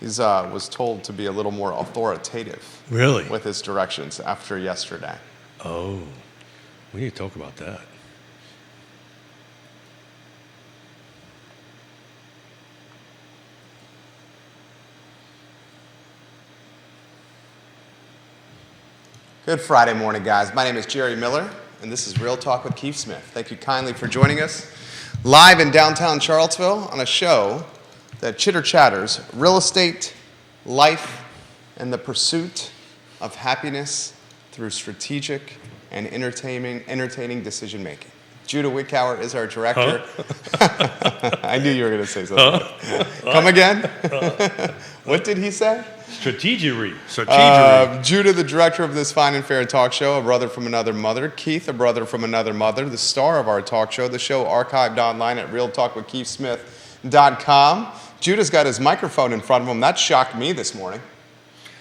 He's was told to be a little more authoritative. Really? With his directions after yesterday. Oh, we need to talk about that. Good Friday morning, guys. My name is Jerry Miller, and this is Real Talk with Keith Smith. Thank you kindly for joining us live in downtown Charlottesville on a show that chitter-chatters real estate, life, and the pursuit of happiness through strategic and entertaining decision-making. Judah Wickower is our director. Huh? I knew you were going to say something. Come again? What did he say? Strategery. Judah, the director of this fine and fair talk show, a brother from another mother. Keith, a brother from another mother. The star of our talk show, the show archived online at realtalkwithkeithsmith.com. Judah's got his microphone in front of him. That shocked me this morning.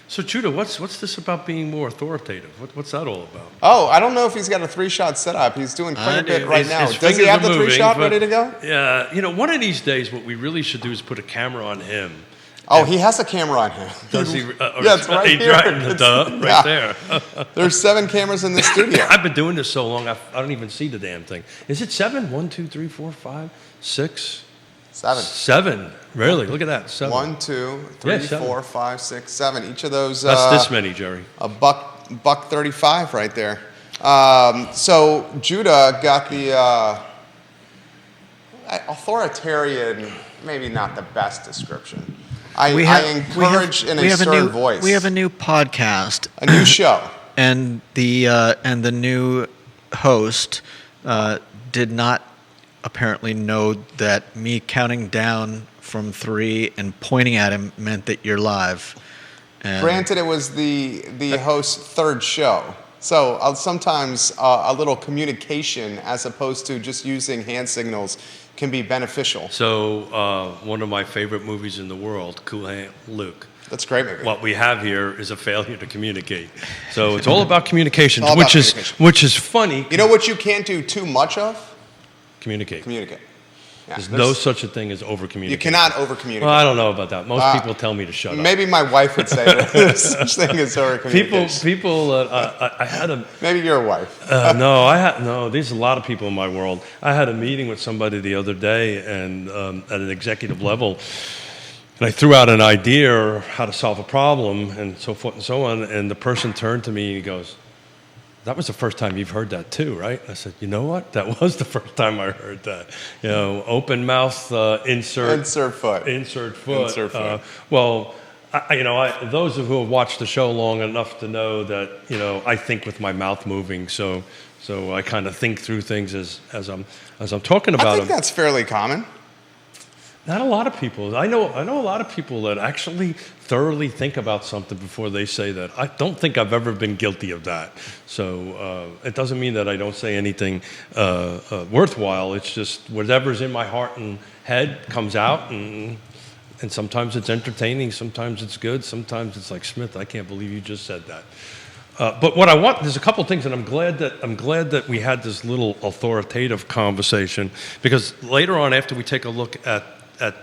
So, Judah, what's this about being more authoritative? What's that all about? Oh, I don't know if he's got a 3-shot setup. He's doing quite a bit right now. Does he have the 3-shot ready to go? Yeah. One of these days, what we really should do is put a camera on him. Oh, he has a camera on him. Does he? Yeah, it's right here. Right there. There's 7 cameras in the studio. I've been doing this so long, I don't even see the damn thing. Is it 7? 1, 2, 3, 4, 5, 6? 7. 7. Really? Look at that. 7. 1, 2, 3, 4, 5, 6, 7. Each of those. That's this many, Jerry. A buck 35 right there. So Judah got the authoritarian, maybe not the best description. I encourage in a stern voice. We have a new podcast. A new show. And the new host did not apparently know that me counting down from 3 and pointing at him meant that you're live. And granted, it was the host's 3rd show. So sometimes a little communication as opposed to just using hand signals can be beneficial. So one of my favorite movies in the world, Cool Hand Luke. That's a great movie. What we have here is a failure to communicate. So it's all about communication, which is funny. You know what you can't do too much of? Communicate. Yeah, there's no such a thing as over-communicate. You cannot over-communicate. Well, I don't know about that. Most people tell me to shut up. Maybe my wife would say that there's such thing as over-communication. I had a... Maybe your wife. There's a lot of people in my world. I had a meeting with somebody the other day and at an executive level, and I threw out an idea how to solve a problem and so forth and so on, and the person turned to me and he goes, "That was the first time you've heard that too, right?" I said, "You know what? That was the first time I heard that. Open mouth, insert foot. Those who have watched the show long enough to know that I think with my mouth moving, so I kind of think through things as I'm talking about them. I think that's fairly common. Not a lot of people. I know a lot of people that actually thoroughly think about something before they say that. I don't think I've ever been guilty of that. So it doesn't mean that I don't say anything worthwhile. It's just whatever's in my heart and head comes out, and sometimes it's entertaining, sometimes it's good, sometimes it's like, Smith, I can't believe you just said that. But what I want, there's a couple things, and I'm glad that we had this little authoritative conversation, because later on, after we take a look at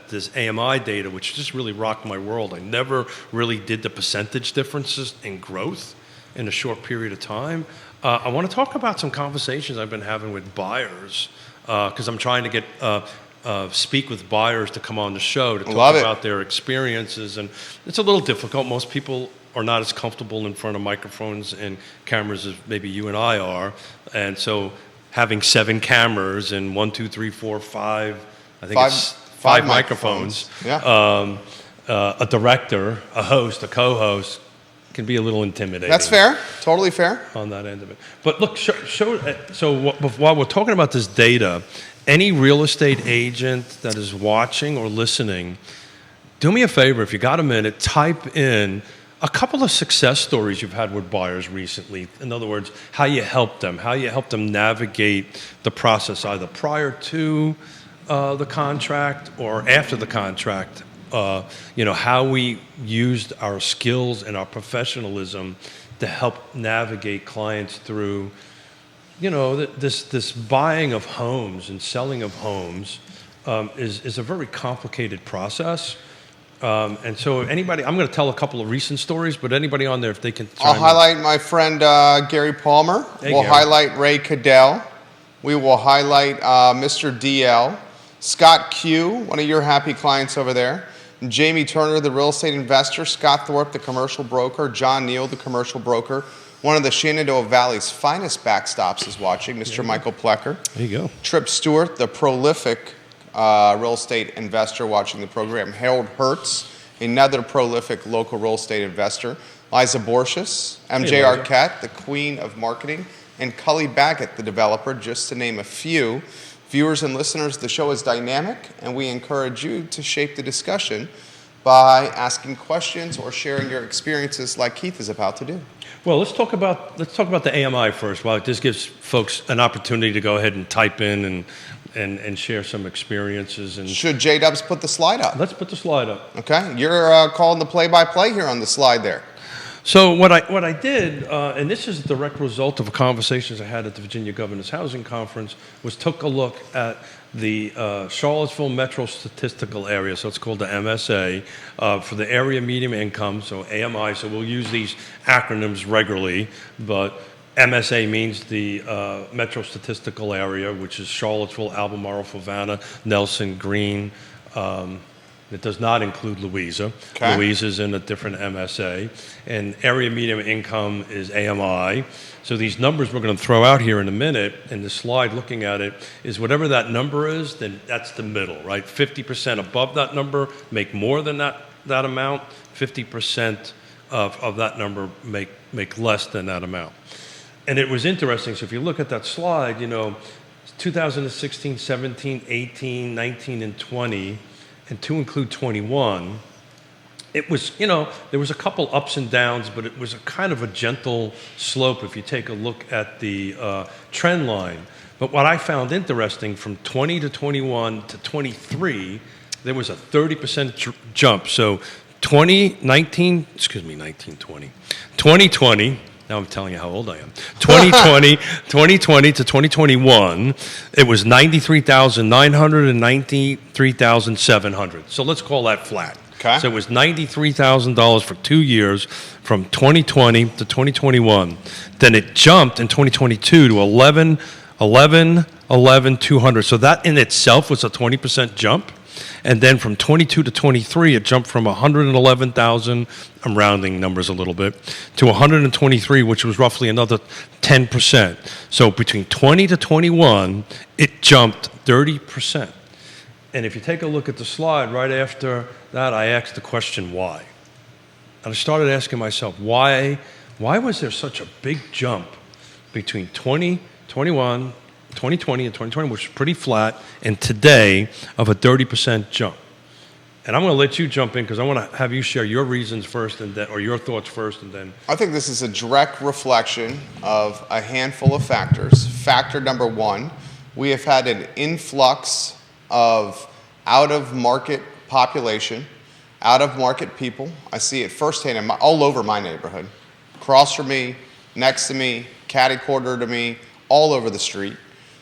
this AMI data, which just really rocked my world. I never really did the percentage differences in growth in a short period of time. I want to talk about some conversations I've been having with buyers, because I'm trying to get speak with buyers to come on the show to talk about their experiences, and it's a little difficult. Most people are not as comfortable in front of microphones and cameras as maybe you and I are, and so having 7 cameras and 1, 2, 3, 4, 5, I think it's 5 microphones. Yeah. A director, a host, a co-host can be a little intimidating. That's fair. Totally fair. On that end of it. But look, while we're talking about this data, any real estate agent that is watching or listening, do me a favor, if you got a minute, type in a couple of success stories you've had with buyers recently. In other words, how you help them navigate the process either prior to the contract or after the contract. How we used our skills and our professionalism to help navigate clients through, this buying of homes and selling of homes is a very complicated process. And so anybody, I'm going to tell a couple of recent stories, but anybody on there, if they can I'll chime in. highlight my friend Gary Palmer. Hey, We'll Gary. highlight Ray Cadell. We will highlight Mr. DL. Scott Q, one of your happy clients over there. Jamie Turner, the real estate investor. Scott Thorpe, the commercial broker. John Neal, the commercial broker. One of the Shenandoah Valley's finest backstops is watching, Mr. Michael Plecker. There you go. Trip Stewart, the prolific real estate investor watching the program. Harold Hertz, another prolific local real estate investor. Liza Borchis, MJ Hey, Liza. Arquette, the queen of marketing, and Cully Baggett, the developer, just to name a few. Viewers and listeners, the show is dynamic, and we encourage you to shape the discussion by asking questions or sharing your experiences like Keith is about to do. Well, let's talk about the AMI first. Well, this gives folks an opportunity to go ahead and type in and share some experiences. And Should J-Dubs put the slide up? let's put the slide up. Okay, you're calling the play-by-play here on the slide there. So what I did, and this is a direct result of conversations I had at the Virginia Governor's Housing Conference, was took a look at the Charlottesville Metro Statistical Area, so it's called the MSA, for the area median income, so AMI. So we'll use these acronyms regularly, but MSA means the Metro Statistical Area, which is Charlottesville, Albemarle, Fluvanna, Nelson, Greene. It does not include Louisa. Okay. Louisa's in a different MSA. And area median income is AMI. So these numbers we're going to throw out here in a minute, and the slide looking at it, is whatever that number is, then that's the middle, right? 50% above that number make more than that amount. 50% of that number make less than that amount. And it was interesting. So if you look at that slide, 2016, 17, 18, 19, and 20, and to include 21, it was, there was a couple ups and downs, but it was a kind of a gentle slope if you take a look at the trend line. But what I found interesting, from 20 to 21 to 23, there was a 30% jump. So 2020, now I'm telling you how old I am. 2020 to 2021, it was 93,900 and 93,700. So let's call that flat. Okay. So it was $93,000 for 2 years, from 2020 to 2021. Then it jumped in 2022 to 11,200. So that in itself was a 20% jump. And then from 22 to 23, it jumped from 111,000, I'm rounding numbers a little bit, to 123, which was roughly another 10%. So between 20 to 21, it jumped 30%. And if you take a look at the slide right after that, I asked the question, why? And I started asking myself, why was there such a big jump between 2020 and 2020, which was pretty flat, and today of a 30% jump? And I'm going to let you jump in because I want to have you share your reasons first, or your thoughts first, and then. I think this is a direct reflection of a handful of factors. Factor number one, we have had an influx of out-of-market population, out-of-market people. I see it firsthand all over my neighborhood. Across from me, next to me, catty-corner to me, all over the street.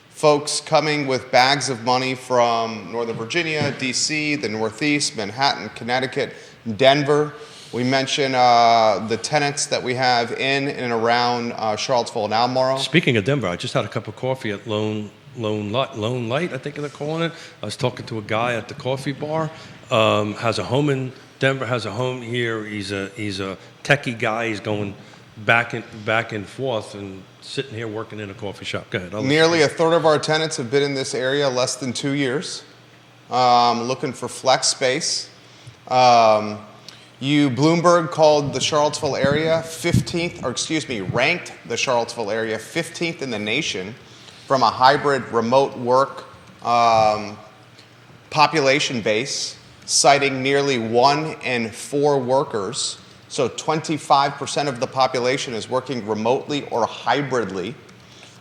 Folks coming with bags of money from Northern Virginia, D.C., the Northeast, Manhattan, Connecticut, Denver. We mentioned the tenants that we have in and around Charlottesville and Albemarle. Speaking of Denver, I just had a cup of coffee at Lone Light, I think they're calling it. I was talking to a guy at the coffee bar. Has a home in Denver, has a home here. He's a techie guy. He's going back and forth and sitting here working in a coffee shop. Go ahead. Nearly a third of our tenants have been in this area less than 2 years, looking for flex space. Bloomberg called the Charlottesville area ranked the Charlottesville area 15th in the nation from a hybrid remote work population base, citing nearly 1 in 4 workers. So 25% of the population is working remotely or hybridly.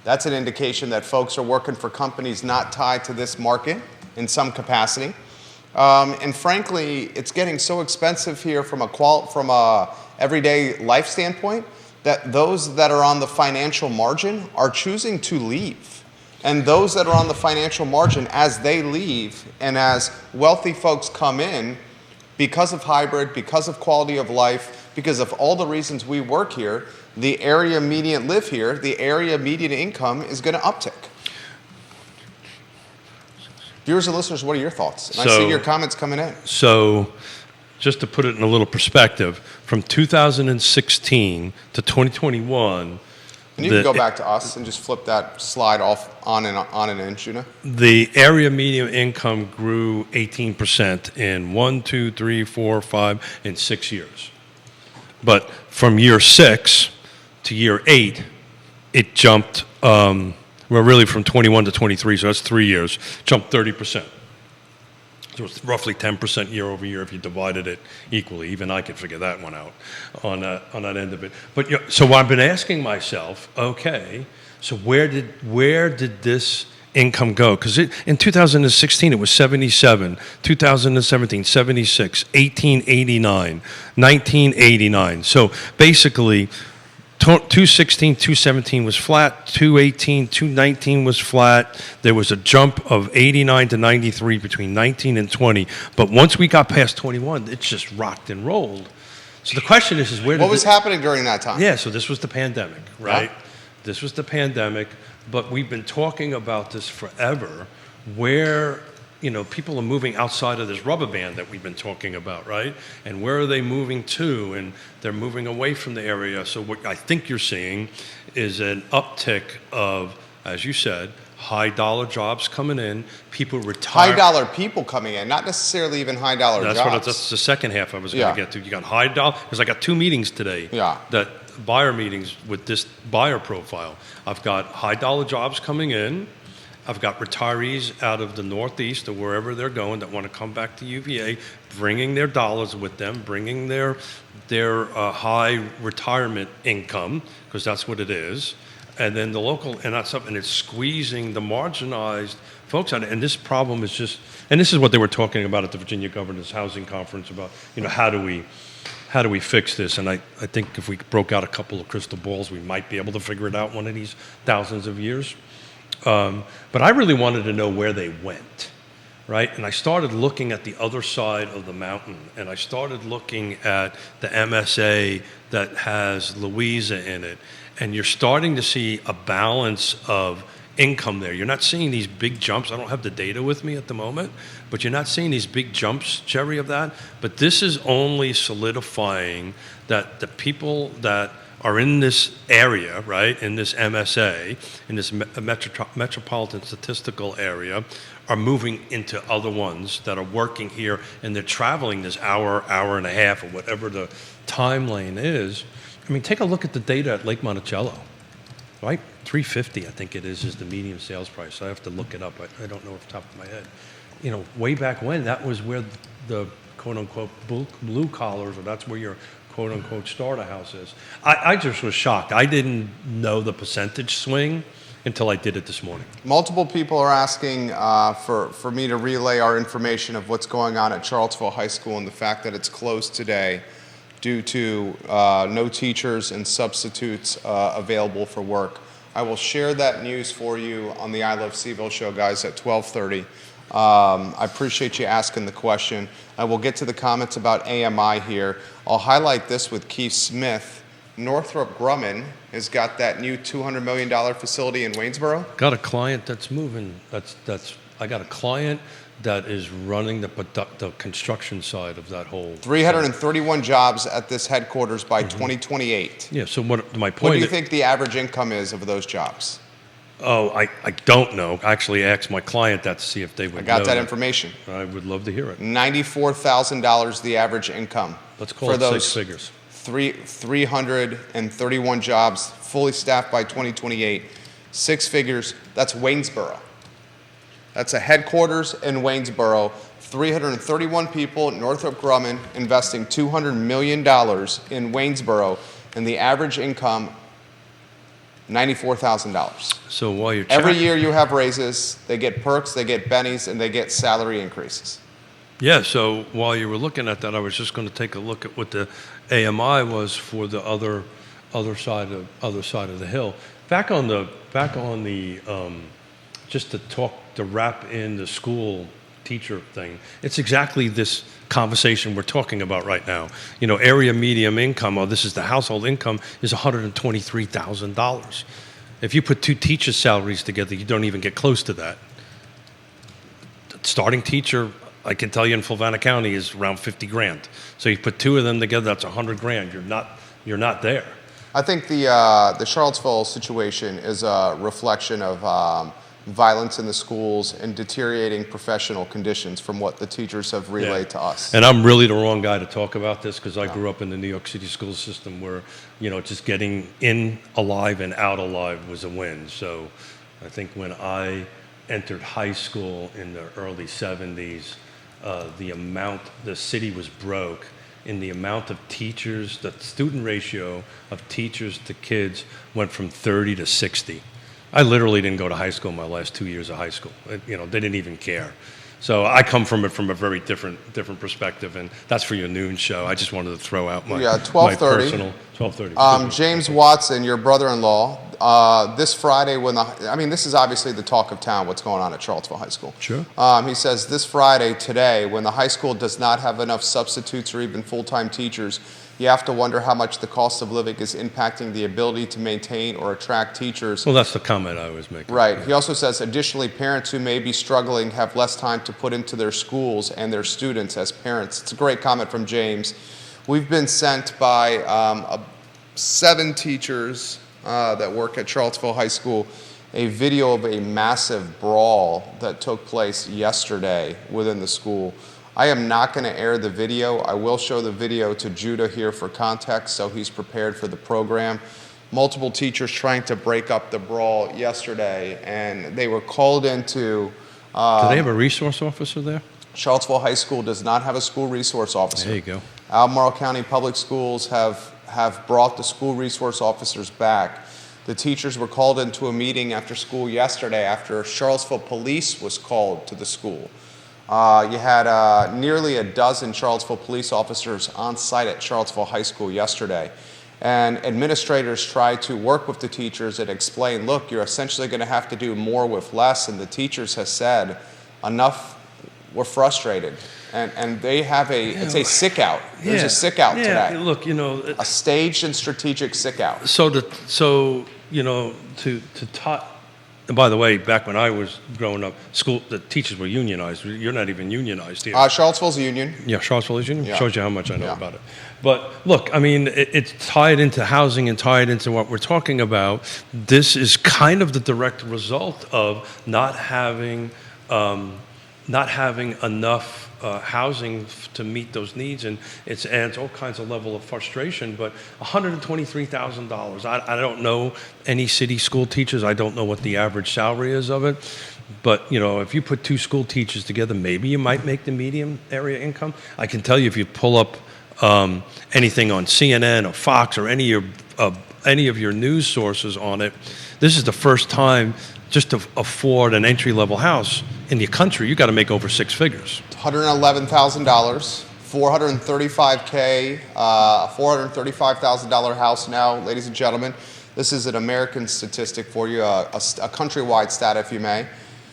That's an indication that folks are working for companies not tied to this market in some capacity. And frankly, it's getting so expensive here from a everyday life standpoint that those that are on the financial margin are choosing to leave. And those that are on the financial margin, as they leave and as wealthy folks come in, because of hybrid, because of quality of life, because of all the reasons we work here, the area median live here, the area median income is going to uptick. Viewers and listeners, what are your thoughts? And I see your comments coming in. So just to put it in a little perspective, from 2016 to 2021, and you can go back to us and just flip that slide off on and in, Yonna. The area median income grew 18% in 1, 2, 3, 4, 5, and 6 years. But from year 6 to year 8, it jumped, really from 21 to 23, so that's 3 years, jumped 30%. So it's roughly 10% year over year if you divided it equally. Even I could figure that one out on that end of it. But so I've been asking myself, okay, so where did this income go? Because in 2016 it was 77, 2017 76, 1889, 1989. So basically, 216, 217 was flat, 218, 219 was flat. There was a jump of 89 to 93 between 19 and 20. But once we got past 21, it just rocked and rolled. So the question is where did what was happening during that time? Yeah, so this was the pandemic, right? Yeah. This was the pandemic, but we've been talking about this forever, where people are moving outside of this rubber band that we've been talking about, right? And where are they moving to? And they're moving away from the area. So what I think you're seeing is an uptick of, as you said, high dollar jobs coming in, people retire. High dollar people coming in, not necessarily even high dollar jobs. That's the second half I was going to get to. You got high dollar, because I got 2 meetings today. Yeah. That buyer meetings with this buyer profile. I've got high dollar jobs coming in. I've got retirees out of the Northeast or wherever they're going that want to come back to UVA, bringing their dollars with them, bringing their high retirement income, because that's what it is. And then the local, and that's something it's squeezing the marginalized folks out. And this problem is just, and this is what they were talking about at the Virginia Governor's Housing Conference about, how do we fix this? And I think if we broke out a couple of crystal balls, we might be able to figure it out one of these thousands of years. But I really wanted to know where they went, right? And I started looking at the other side of the mountain, and I started looking at the MSA that has Louisa in it, and you're starting to see a balance of income there. You're not seeing these big jumps. I don't have the data with me at the moment, but you're not seeing these big jumps, Jerry, of that. But this is only solidifying that the people that are in this area, right, in this MSA, in this metropolitan statistical area, are moving into other ones that are working here, and they're traveling this hour and a half, or whatever the time lane is. I mean, take a look at the data at Lake Monticello, right? $350, I think it is the median sales price. I have to look it up. I don't know off the top of my head. Way back when, that was where the quote-unquote blue collars, or that's where your quote-unquote starter house is. I just was shocked. I didn't know the percentage swing until I did it this morning. Multiple people are asking for me to relay our information of what's going on at Charlottesville High School and the fact that it's closed today due to no teachers and substitutes available for work. I will share that news for you on the I Love CVille show, guys, at 12:30. I appreciate you asking the question. I will get to the comments about AMI here. I'll highlight this with Keith Smith. Northrop Grumman has got that new $200 million facility in Waynesboro. Got a client that's moving. I got a client that is running the construction side of that whole 331 jobs at this headquarters by 2028. Yeah, so my point. What do you think the average income is of those jobs? Oh, I don't know. I actually asked my client that to see if they would know. I got that information. I would love to hear it. $94,000 the average income. Let's call it 6 figures. 331 jobs, fully staffed by 2028. 6 figures, that's Waynesboro. That's a headquarters in Waynesboro. 331 people, Northrop Grumman investing $200 million in Waynesboro, and the average income, $94,000. So while you're every year you have raises, they get perks, they get bennies, and they get salary increases. Yeah. So while you were looking at that, I was just going to take a look at what the AMI was for the other side of the hill. Back on the just to wrap in the school teacher thing. It's exactly this conversation we're talking about right now. Area median income, or this is the household income, is $123,000. If you put two teachers' salaries together, you don't even get close to that. Starting teacher, I can tell you in Fluvanna County, is around 50 grand. So you put two of them together, that's 100 grand. You're not there. I think the Charlottesville situation is a reflection of violence in the schools and deteriorating professional conditions from what the teachers have relayed to us. And I'm really the wrong guy to talk about this because I grew up in the New York City school system where, just getting in alive and out alive was a win. So I think when I entered high school in the early 70s, the city was broke in the amount of teachers, the student ratio of teachers to kids went from 30 to 60. I literally didn't go to high school my last 2 years of high school. They didn't even care. So I come from it from a very different perspective, and that's for your noon show. I just wanted to throw out my 12:30. My personal 12:30. James Watson, your brother-in-law, this Friday this is obviously the talk of town, what's going on at Charlottesville High School. Sure. He says this Friday, today, when the high school does not have enough substitutes or even full-time teachers, you have to wonder how much the cost of living is impacting the ability to maintain or attract teachers. Well, that's the comment I was making. Right. He also says, additionally, parents who may be struggling have less time to put into their schools and their students as parents. It's a great comment from James. We've been sent by 7 teachers that work at Charlottesville High School a video of a massive brawl that took place yesterday within the school. I am not going to air the video. I will show the video to Judah here for context so he's prepared for the program. Multiple teachers trying to break up the brawl yesterday, and they were called into... Do they have a resource officer there? Charlottesville High School does not have a school resource officer. There you go. Albemarle County Public Schools have brought the school resource officers back. The teachers were called into a meeting after school yesterday after Charlottesville police was called to the school. You had nearly a dozen Charlottesville police officers on site at Charlottesville High School yesterday. And administrators tried to work with the teachers and explain, look, you're essentially going to have to do more with less. And the teachers have said, enough, we're frustrated. And they have it's a sick out. There's a sick out today. Look, a staged and strategic sick out. And by the way, back when I was growing up, the teachers were unionized. You're not even unionized here. Charlottesville's a union. Yeah, Charlottesville is union. Yeah. Shows you how much I know about it. But look, it's tied into housing and tied into what we're talking about. This is kind of the direct result of not having enough housing to meet those needs, and it adds all kinds of level of frustration. But $123,000, I don't know any city school teachers. I don't know what the average salary is of it. But if you put 2 school teachers together, maybe you might make the median area income. I can tell you, if you pull up anything on CNN or Fox or any of your news sources on it, this is the first time just to afford an entry-level house in the country, you got to make over 6 figures. $111,000, $435K, $435,000 house now, ladies and gentlemen. This is an American statistic for you, a countrywide stat, if you may.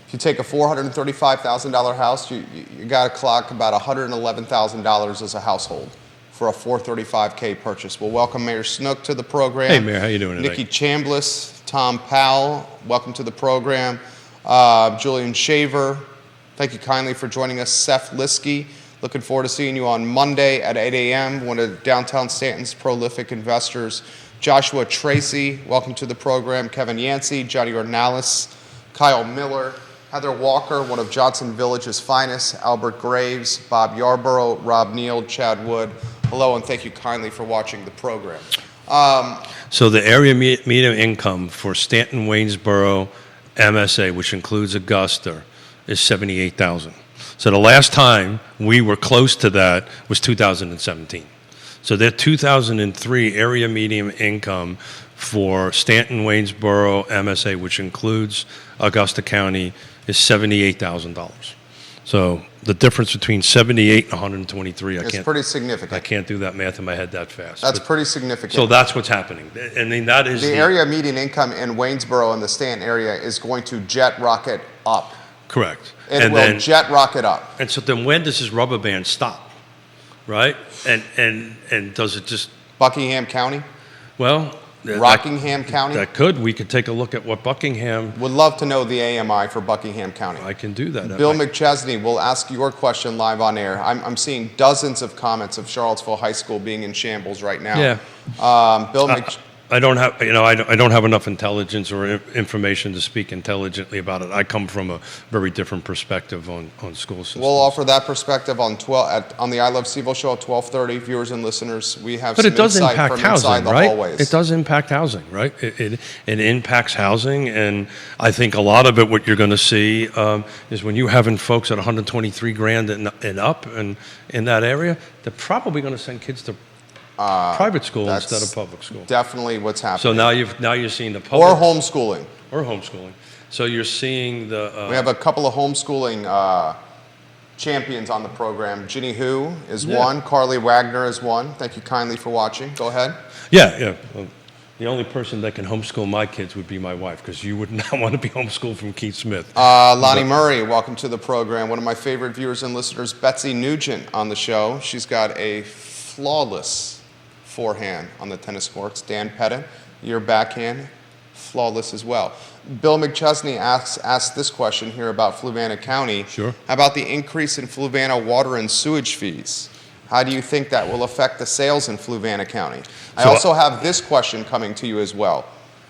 If you take a $435,000 house, you got to clock about $111,000 as a household for a $435K purchase. We'll welcome Mayor Snook to the program. Hey, Mayor, how you doing today? Nikki Chambliss, Tom Powell, welcome to the program. Julian Shaver, thank you kindly for joining us. Seth Liskey, looking forward to seeing you on Monday at 8 a.m., one of downtown Stanton's prolific investors. Joshua Tracy, welcome to the program. Kevin Yancey, Johnny Ornalis, Kyle Miller, Heather Walker, one of Johnson Village's finest, Albert Graves, Bob Yarborough, Rob Neal, Chad Wood. Hello, and thank you kindly for watching the program. So the area median income for Stanton, Waynesboro, MSA, which includes Augusta, is $78,000. So the last time we were close to that was 2017. So their 2003 area median income for Stanton, Waynesboro, MSA, which includes Augusta County, is $78,000. So the difference between 78 and 123, it's pretty significant. I can't do that math in my head that fast. That's pretty significant. So that's what's happening. I mean, that is the area median income in Waynesboro and the Stanton area is going to jet rocket up Correct. It will jet rocket up. And so then when does this rubber band stop, right? And does it just... Buckingham County? Well... Rockingham County? We could take a look at what Buckingham... Would love to know the AMI for Buckingham County. I can do that. Bill McChesney will ask your question live on air. I'm seeing dozens of comments of Charlottesville High School being in shambles right now. Yeah. Bill I don't have, I don't have enough intelligence or information to speak intelligently about it. I come from a very different perspective on school systems. We'll offer that perspective on on the I Love CVille show at 12:30. Viewers and listeners, we have but some it does insight impact from housing, inside the right? hallways. It does impact housing, right? It impacts housing, and I think a lot of it, what you're going to see is when you're having folks at 123 grand and up and in that area, they're probably going to send kids to private school instead of public school. Definitely what's happening. So now you're seeing the public... Or homeschooling. Or homeschooling. So you're seeing the... we have a couple of homeschooling champions on the program. Ginny Hu is one. Carly Wagner is one. Thank you kindly for watching. Go ahead. Yeah. Well, the only person that can homeschool my kids would be my wife, because you would not want to be homeschooled from Keith Smith. Lonnie Murray, welcome to the program. One of my favorite viewers and listeners, Betsy Nugent on the show. She's got a flawless forehand on the tennis courts. Dan Pettit, your backhand, flawless as well. Bill McChesney asks this question here about Fluvanna County. Sure. How about the increase in Fluvanna water and sewage fees? How do you think that will affect the sales in Fluvanna County? I also have this question coming to you as well.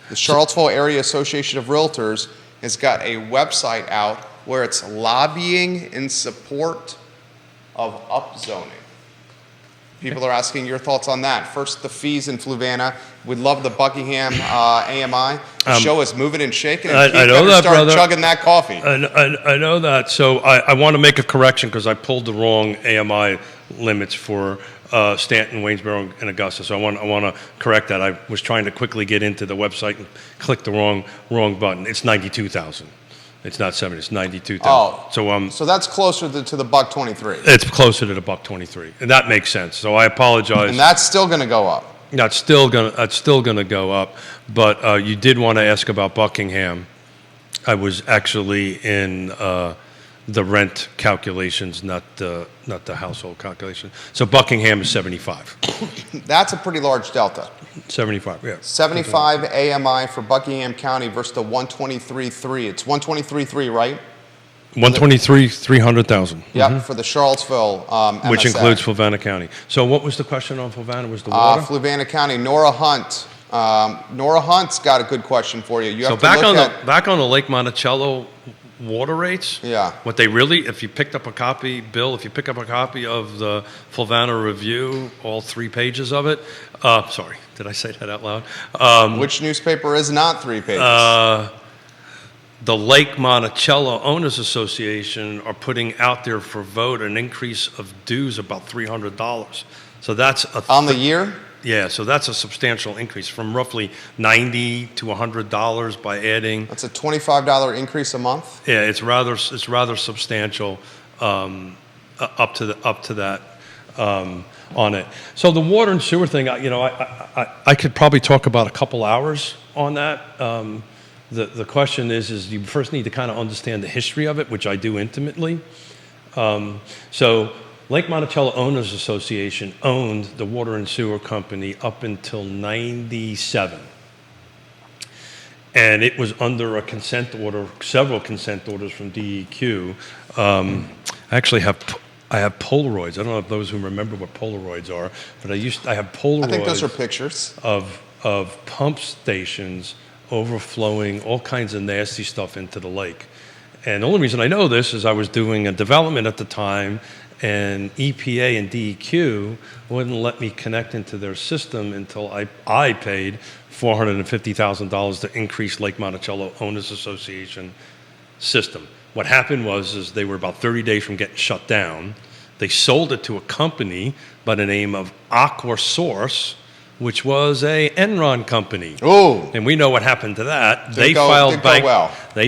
The Charlottesville Area Association of Realtors has got a website out where it's lobbying in support of upzoning. People are asking your thoughts on that. First, the fees in Fluvanna. We'd love the Buckingham AMI. The show is moving and shaking, and Keith better start chugging that coffee. I know that. So I want to make a correction because I pulled the wrong AMI limits for Stanton, Waynesboro, and Augusta. So I want to correct that. I was trying to quickly get into the website and click the wrong button. It's 92,000. It's not 70. It's 92,000. Oh, so that's closer to the $123. It's closer to the $123, and that makes sense. So I apologize. And that's still going to go up. That's still gonna go up. But you did want to ask about Buckingham. I was actually in the rent calculations, not the household calculation. So Buckingham is 75. That's a pretty large delta. 75, yeah. 75 AMI for Buckingham County versus the 123.3. It's 123.3, right? 123, 300,000. Yep, for the Charlottesville MSA. Which includes Fluvanna County. So what was the question on Fluvanna? Was the water? Fluvanna County, Nora Hunt. Nora Hunt's got a good question for you. Back on the Lake Monticello water rates. Yeah. What they really, if you picked up a copy, Bill, if you pick up a copy of the Fluvanna Review, all 3 pages of it. Sorry, did I say that out loud? Which newspaper is not 3 pages? The Lake Monticello Owners Association are putting out there for vote an increase of dues about $300. So that's on the year? Yeah, so that's a substantial increase from roughly $90 to $100 by adding. That's a $25 increase a month? Yeah, it's rather substantial up to that on it. So the water and sewer thing, I could probably talk about a couple hours on that. The question is you first need to kind of understand the history of it, which I do intimately. So Lake Monticello Owners Association owned the water and sewer company up until 97. And it was under a consent order, several consent orders from DEQ. I have Polaroids. I don't know if those who remember what Polaroids are, but I have Polaroids. I think those are pictures. Of pump stations overflowing all kinds of nasty stuff into the lake. And the only reason I know this is I was doing a development at the time, and EPA and DEQ wouldn't let me connect into their system until I paid $450,000 to increase Lake Monticello Owners Association system. What happened was they were about 30 days from getting shut down. They sold it to a company by the name of AquaSource, which was a Enron company. Oh. And we know what happened to that. They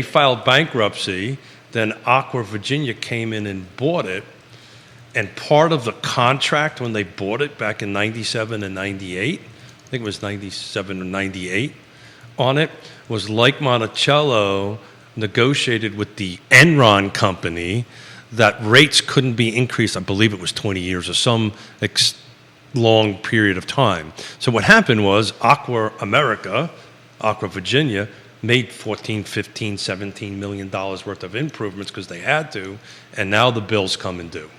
filed bankruptcy. Then Aqua Virginia came in and bought it. And part of the contract when they bought it back in 97 and 98, I think it was 97 or 98, on it was Lake Monticello negotiated with the Enron company that rates couldn't be increased. I believe it was 20 years or some long period of time. So what happened was Aqua America, Aqua Virginia, made $14, $15, $17 million worth of improvements because they had to, and now the bills come and due.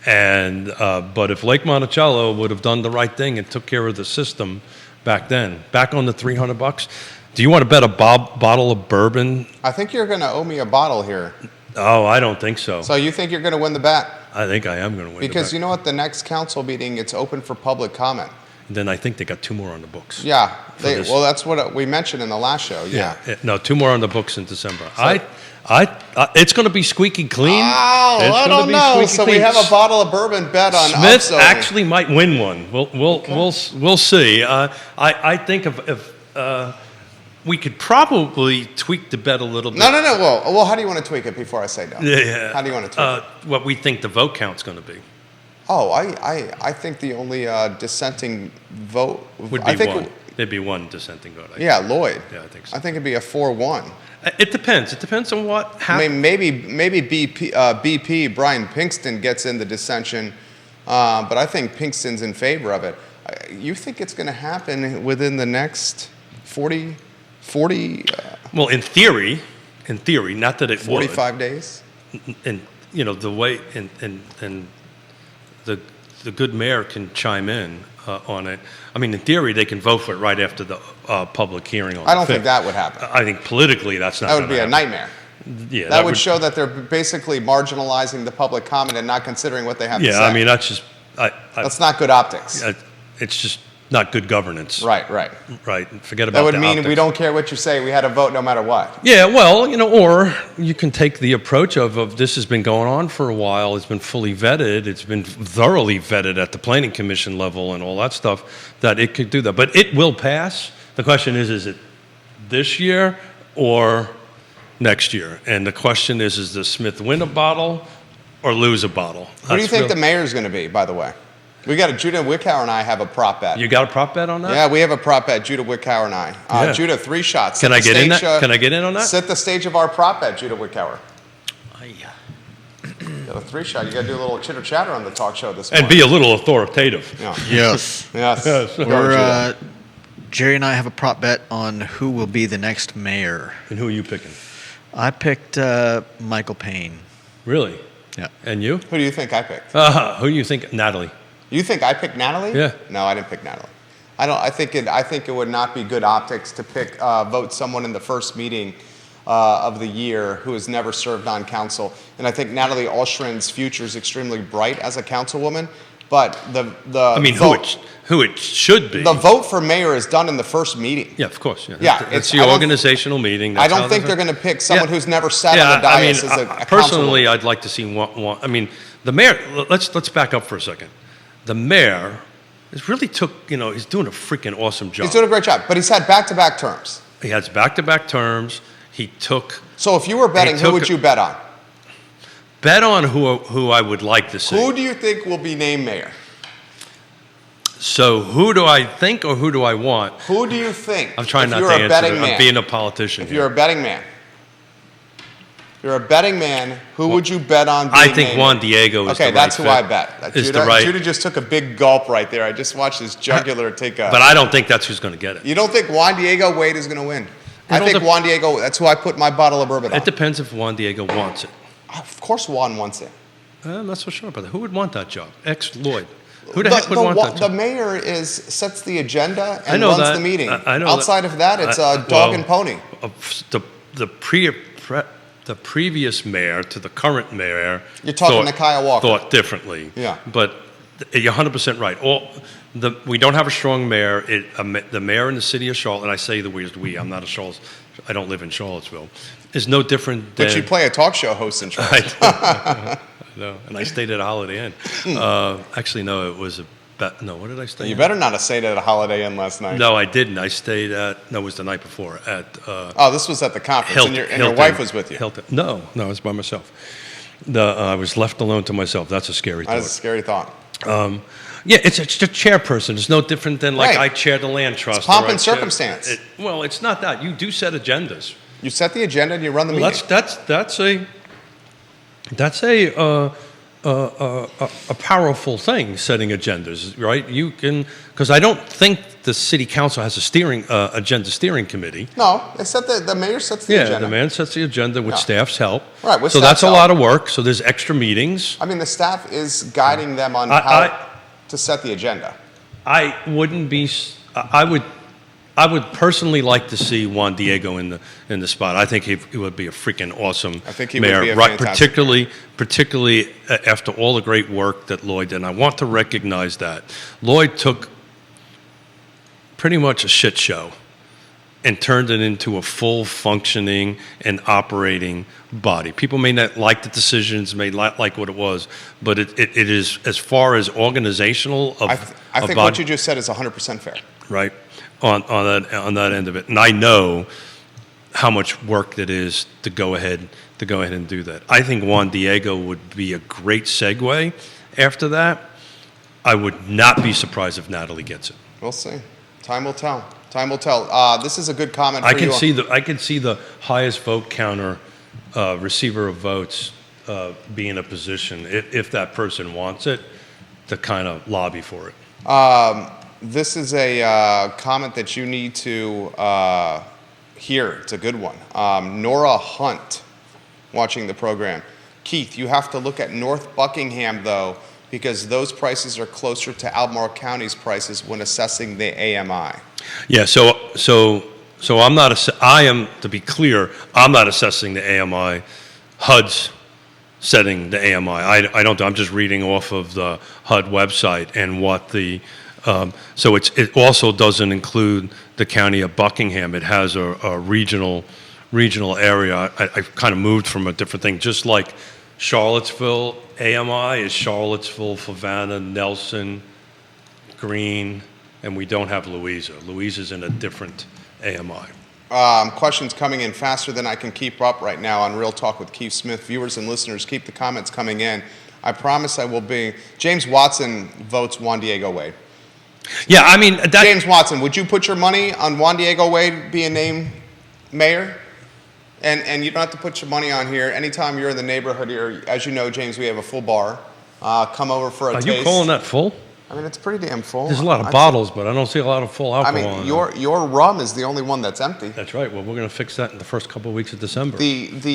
And but if Lake Monticello would have done the right thing and took care of the system back then, back on the $300, do you want to bet a bottle of bourbon? I think you're going to owe me a bottle here. Oh, I don't think so. So you think you're going to win the bet? I think I am going to win Because the bet. you know what? The next council meeting, it's open for public comment. Then I think they got 2 more on the books. Yeah. this. Well, that's what we mentioned in the last show. Yeah. No, 2 more on the books in December. It's going to be squeaky clean. Oh, It's I gonna don't be know. squeaky So we clean. have a bottle of bourbon bet on Smith upzoning. actually might win one. We'll see. I think if we could probably tweak the bet a little bit. No. Well, how do you want to tweak it before I say no? Yeah. How do you want to tweak it? What we think the vote count's going to be. Oh, I think the only dissenting vote Would I be think one. There'd be one dissenting vote. Yeah, Lloyd. Yeah, I think so. I think it'd be a 4-1. It depends. It depends on what I happens. mean, maybe BP Brian Pinkston gets in the dissension, but I think Pinkston's in favor of it. You think it's going to happen within the next 40? Well, in theory, not that it 45 days? and the way and the good mayor can chime in on it. I mean, in theory, they can vote for it right after the public hearing on. I don't the 5th. think that would happen. I think politically, that's not. That would be a happen. nightmare. Yeah, That would show that they're basically marginalizing the public comment and not considering what they have to say. Yeah, I mean, that's just. That's not good optics. It's just not good governance. Right. Right. Forget about That would the mean optics. we don't care what you say. We had a vote no matter what. Yeah, well, or you can take the approach of this has been going on for a while. It's been fully vetted. It's been thoroughly vetted at the planning commission level and all that stuff, that it could do that. But it will pass. The question is it this year or next year? And the question is does Smith win a bottle or lose a bottle? Who do you think the mayor's going to be, by the way? We got Judah Wickower and I have a prop bet. You got a prop bet on that? Yeah, we have a prop bet, Judah Wickower and I. Yeah. Judah, 3 shots. Can I get in that? Stage, Can I get in on that? Set the stage of our prop bet, Judah Wickower. Yeah. Got a 3 shot. You got to do a little chitter chatter on the talk show this morning. And be a little authoritative. Yeah. Yes. Yes. Go, We're, Judah. Jerry and I have a prop bet on who will be the next mayor. And who are you picking? I picked Michael Payne. Really? Yeah. And you? Who do you think I picked? Who do you think? Natalie. You think I picked Natalie? Yeah. No, I didn't pick Natalie. I think it would not be good optics to vote someone in the first meeting of the year who has never served on council. And I think Natalie Alshrin's future is extremely bright as a councilwoman. But who it should be. The vote for mayor is done in the first meeting. Yeah, of course. Yeah, Yeah, it's I the don't- organizational meeting. I That's don't how think they- they're going to pick someone Yeah. who's never sat on the dais as a personally, councilwoman. I'd like to see one. I mean, the mayor. Let's back up for a second. The mayor has really he's doing a freaking awesome job. He's doing a great job, but he's had back-to-back terms. He has back-to-back terms. He took. So if you were betting, who would you bet on? Bet on who I would like to see. Who do you think will be named mayor? So who do I think or who do I want? Who do you think? I'm trying if not you're to a answer betting that. man, I'm being a politician. If you're a betting man, who would you bet on being I think named Juan mayor? Diego is Okay, the right that's who fit. I bet. Is Judah, the right. Judah just took a big gulp right there. I just watched his jugular take a. But I don't think that's who's going to get it. You don't think Juan Diego Wade is going to win? I all think dep- Juan Diego. That's who I put my bottle of bourbon on. It depends if Juan Diego wants it. Of course, Juan wants it. I'm not so sure about that. Who would want that job? Ex-Lloyd. Who the heck would want that The job? mayor sets the agenda I and know runs that. the meeting. I know Outside of that, it's a dog and pony. The previous mayor to the current mayor. You're talking to Kyle Walker. Thought differently. Yeah. But you're 100% right. We don't have a strong mayor. The mayor in the city of Charlotte, and I say the word we. I'm not a Charlotte. I don't live in Charlottesville. Is no different than. But you play a talk show host in Charlotte. I know, and I stayed at a Holiday Inn. Actually, no, it was no. What did I stay? You at? better not have stayed at a Holiday Inn last night. No, I didn't. I stayed at. No, it was the night before at. Oh, this was at the conference, Hilton, and your wife was with you. Hilton. No, I was by myself. I was left alone to myself. That's a scary That is a thought. scary thought. Yeah, it's a chairperson. It's no different than like Right. I chair the land trust. It's pomp or I and chair- circumstance. Well, it's not that. You do set agendas. You set the agenda and you run the Well, meeting. that's a powerful thing, setting agendas, right? You can, because I don't think the city council has a agenda steering committee. No, they set the mayor sets the agenda. Yeah, the mayor sets the agenda with Yeah. staff's help. Right, with so staff's that's a help. lot of work. So there's extra meetings. I mean, the staff is guiding them on I- how I- to set the agenda. I wouldn't be. I would personally like to see Juan Diego in the spot. I think he would be a freaking awesome I think he would mayor, be a right? fantastic Particularly after all the great work that Lloyd did. And I want to recognize that Lloyd took pretty much a shit show and turned it into a full functioning and operating body. People may not like the decisions, may not like what it was, but it is, as far as organizational of I think body, what you just said is 100% fair. right, on that end of it. And I know how much work it is to go ahead and do that. I think Juan Diego would be a great segue after that. I would not be surprised if Natalie gets it. We'll see. Time will tell. Time will tell. This is a good comment for I can you. see the highest vote counter receiver of votes be in a position, if that person wants it, to kind of lobby for it. This is a comment that you need to hear. It's a good one. Nora Hunt, watching the program. Keith, you have to look at North Buckingham, though, because those prices are closer to Albemarle County's prices when assessing the AMI. Yeah, so I'm not. I am, to be clear, I'm not assessing the AMI. HUD's setting the AMI. I don't. I'm just reading off of the HUD website and what the. So it also doesn't include the county of Buckingham. It has a regional area. I've kind of moved from a different thing, just like Charlottesville AMI is Charlottesville, Fluvanna, Nelson, Greene, and we don't have Louisa. Louisa's in a different AMI. Questions coming in faster than I can keep up right now on Real Talk with Keith Smith. Viewers and listeners, keep the comments coming in. I promise I will be. James Watson votes Juan Diego Wade. Yeah, I mean, that, James Watson, would you put your money on Juan Diego Wade being named mayor? And you don't have to put your money on here. Anytime you're in the neighborhood here, as you know, James, we have a full bar. Come over for a are taste. you calling that full? I mean, it's pretty damn full. There's a lot of I'd bottles, but I don't see a lot of full say- I alcohol. mean, in your rum is the only one that's empty. it. That's right. Well, we're going to fix that in the first couple of weeks of December.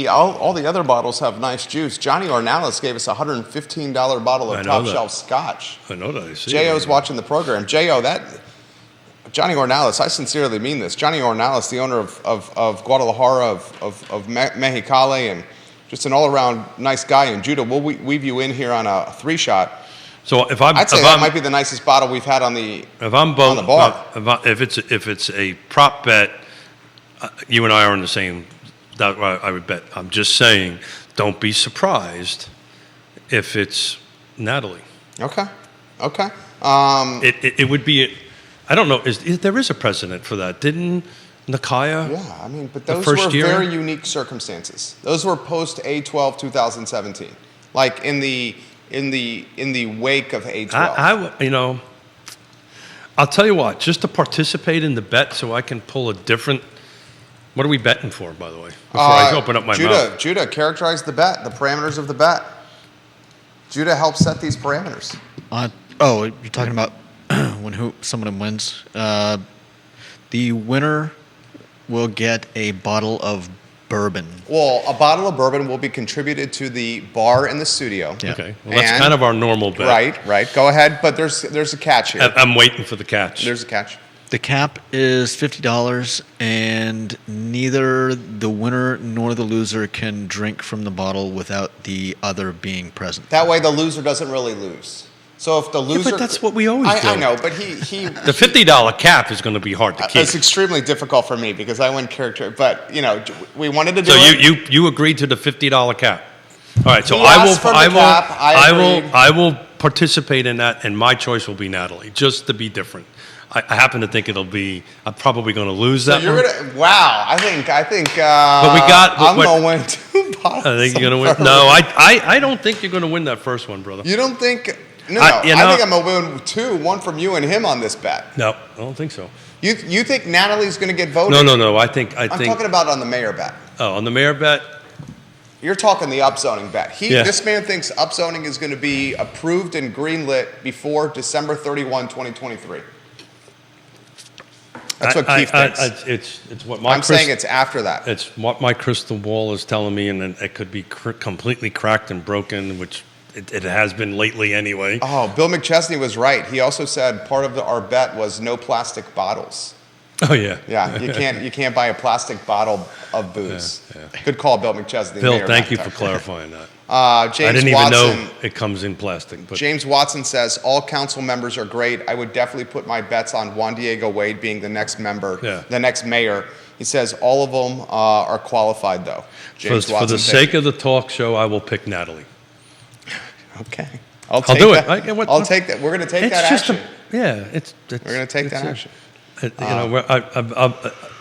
All the other bottles have nice juice. Johnny Ornalis gave us a $115 bottle I of know top that. shelf scotch. I know that. I see. J.O.'s watching the program. J.O., Johnny Ornalis, I sincerely mean this. Johnny Ornalis, the owner of Guadalajara, of Mexicali, and just an all-around nice guy in Judah. We'll weave you in here on a 3-shot. So I'd say that might be the nicest bottle we've had on the on the bar. if it's a prop bet, you and I are on the same. That I would bet. I'm just saying, don't be surprised if it's Natalie. Okay. It would be. I don't know. There is a precedent for that? Didn't Nikaya? Yeah, I mean, but The those first were year? very unique circumstances. Those were post A12 2017, like in the wake of A12. I'll tell you what. Just to participate in the bet, so I can pull a different. What are we betting for, by the way? Before I open up my mouth. Judah, characterize the bet, the parameters of the bet. Judah helps set these parameters. You're talking about when someone wins. The winner will get a bottle of bourbon. Well, a bottle of bourbon will be contributed to the bar in the studio. Yeah. Okay. Well, that's And- kind of our normal bet. Right. Go ahead, but there's a catch here. I'm waiting for the catch. There's a catch. The cap is $50, and neither the winner nor the loser can drink from the bottle without the other being present. That way, the loser doesn't really lose. So if the loser, but that's what we always do. I know, but he The $50 cap is going to be hard to keep. it's extremely difficult for me because I went character. But we wanted to do So it. you agreed to the $50 cap. All right. So He asked for the cap, I agreed. I will participate in that, and my choice will be Natalie, just to be different. I happen to think I'm probably going to lose So that you're one. gonna. Wow, I think. But we got. I'm what- gonna win 2 bottles. I think you're going to of win. No, I don't think you're going to win that first one, brother. You don't think? No, I think I'm going to win 2, 1 from you and him on this bet. No, I don't think so. You think Natalie's going to get voted? No. I think. I'm talking about on the mayor bet. Oh, on the mayor bet. You're talking the upzoning bet. Yeah. This man thinks upzoning is going to be approved and greenlit before December 31, 2023. That's what Keith thinks. It's what I'm saying it's after that. It's what my crystal ball is telling me, and it could be completely cracked and broken, which it has been lately anyway. Oh, Bill McChesney was right. He also said part of our bet was no plastic bottles. Oh yeah. Yeah, you can't buy a plastic bottle of booze. Yeah. Good call, Bill McChesney. Bill, Mayor thank you McIntyre. for clarifying that. James I didn't Watson, even know it comes in plastic. But James Watson says all council members are great. I would definitely put my bets on Juan Diego Wade being the next member, the next mayor. He says all of them are qualified though. James for the sake of the talk show, I will pick Natalie. Okay, I'll do it. I'll take that. We're going to take that action. We're going to take that action.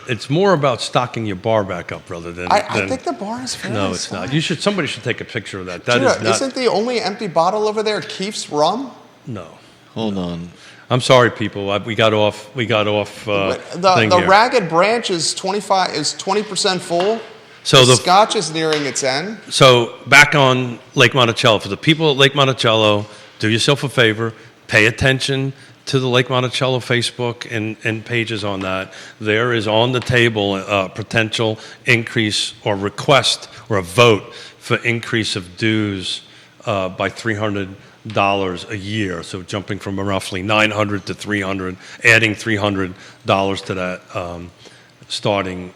It's more about stocking your bar back up rather than. I think the bar is fair. No, it's not. Somebody should take a picture of that. Isn't the only empty bottle over there Keith's rum? No. Hold on. I'm sorry, people. We got off. The Ragged Branch is 20% full. So the Scotch is nearing its end. So back on Lake Monticello, for the people at Lake Monticello, do yourself a favor, pay attention to the Lake Monticello Facebook and pages on that. There is on the table a potential increase or request or a vote for increase of dues by $300 a year. So jumping from roughly $900 to $300, adding $300 to that starting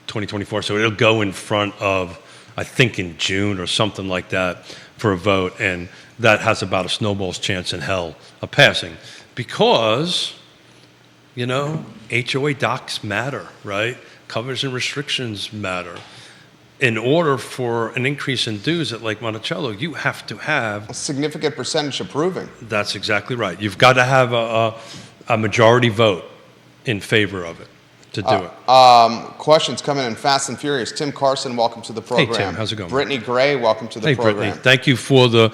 2024. So it'll go in front of, I think in June or something like that for a vote. And that has about a snowball's chance in hell of passing. Because, HOA docs matter, right? Covers and restrictions matter. In order for an increase in dues at Lake Monticello, you have to have a significant percentage approving. That's exactly right. You've got to have a majority vote in favor of it to do it. Questions coming in fast and furious. Tim Carson, welcome to the program. Hey, Tim, how's it going? Brittany Gray, welcome to the program. Brittany, thank you for the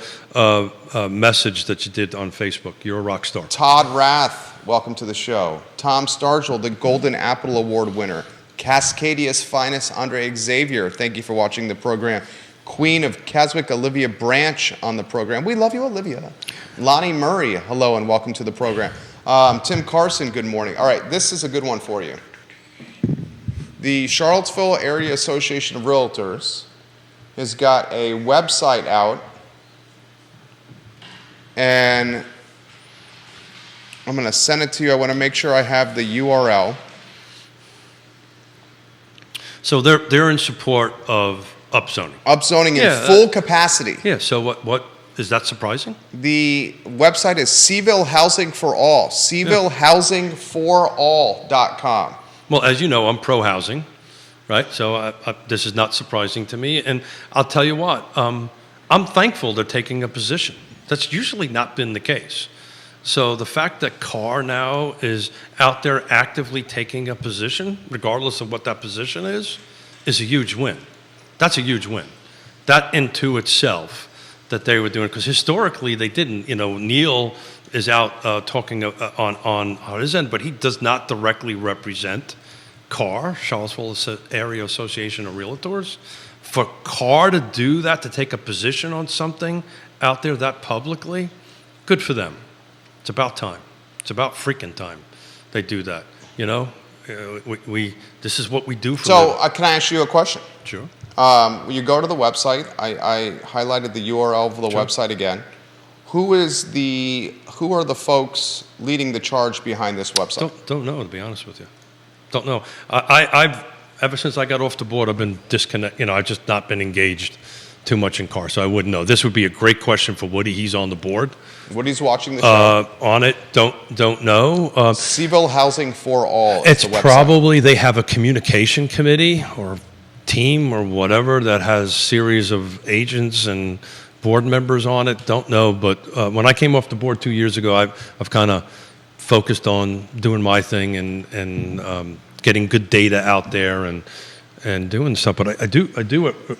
message that you did on Facebook. You're a rock star. Todd Rath, welcome to the show. Tom Stargell, the Golden Apple Award winner. Cascadia's finest, Andre Xavier, thank you for watching the program. Queen of Keswick, Olivia Branch on the program. We love you, Olivia. Lonnie Murray, hello and welcome to the program. Tim Carson, good morning. All right, this is a good one for you. The Charlottesville Area Association of Realtors has got a website out, and I'm going to send it to you. I want to make sure I have the URL. So they're in support of upzoning. Upzoning in full capacity. Yeah, so what is that surprising? The website is CVille Housing for All, CVilleHousingForAll.com. Well, as you know, I'm pro-housing, right? So this is not surprising to me. And I'll tell you what, I'm thankful they're taking a position. That's usually not been the case. So the fact that Carr now is out there actively taking a position, regardless of what that position is a huge win. That's a huge win. That into itself, that they were doing, because historically they didn't. Neil is out talking on his end, but he does not directly represent Carr, Charlottesville Area Association of Realtors. For Carr to do that, to take a position on something out there that publicly, good for them. It's about time. It's about freaking time they do that. This is what we do for So can I ask you a question? Sure. You go to the website. I highlighted the URL for the website again. Who are the folks leading the charge behind this website? Don't know, to be honest with you. Don't know. I've ever since I got off the board, I've been disconnected. I've just not been engaged too much in Carr, so I wouldn't know. This would be a great question for Woody. He's on the board. Woody's watching the show. On it, don't know. CVille Housing for All. It's probably they have a communication committee or team or whatever that has series of agents and board members on it. Don't know, but when I came off the board 2 years ago, I've kind of focused on doing my thing and getting good data out there and doing stuff. But I do.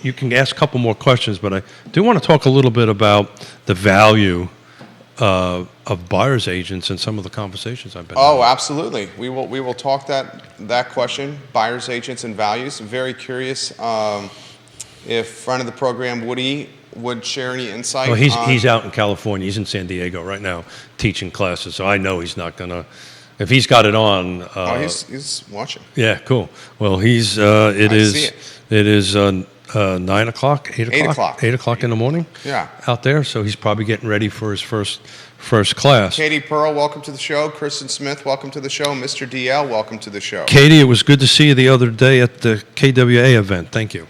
You can ask a couple more questions, but I do want to talk a little bit about the value of buyers agents in some of the conversations I've been Oh, having. absolutely. We will talk that question, buyers, agents, and values. I'm very curious if friend of the program Woody would share any insight. Well, on, he's out in California. He's in San Diego right now teaching classes, so I know he's not gonna. If he's got it on, Oh, he's watching. yeah, cool. Well, he's see it is 9 o'clock, 8 o'clock, 8 o'clock. 8 o'clock in the morning. Yeah. Out there, so he's probably getting ready for his first class. Katie Pearl, welcome to the show. Kristen Smith, welcome to the show. Mr. DL, welcome to the show. Katie, it was good to see you the other day at the KWA event. Thank you.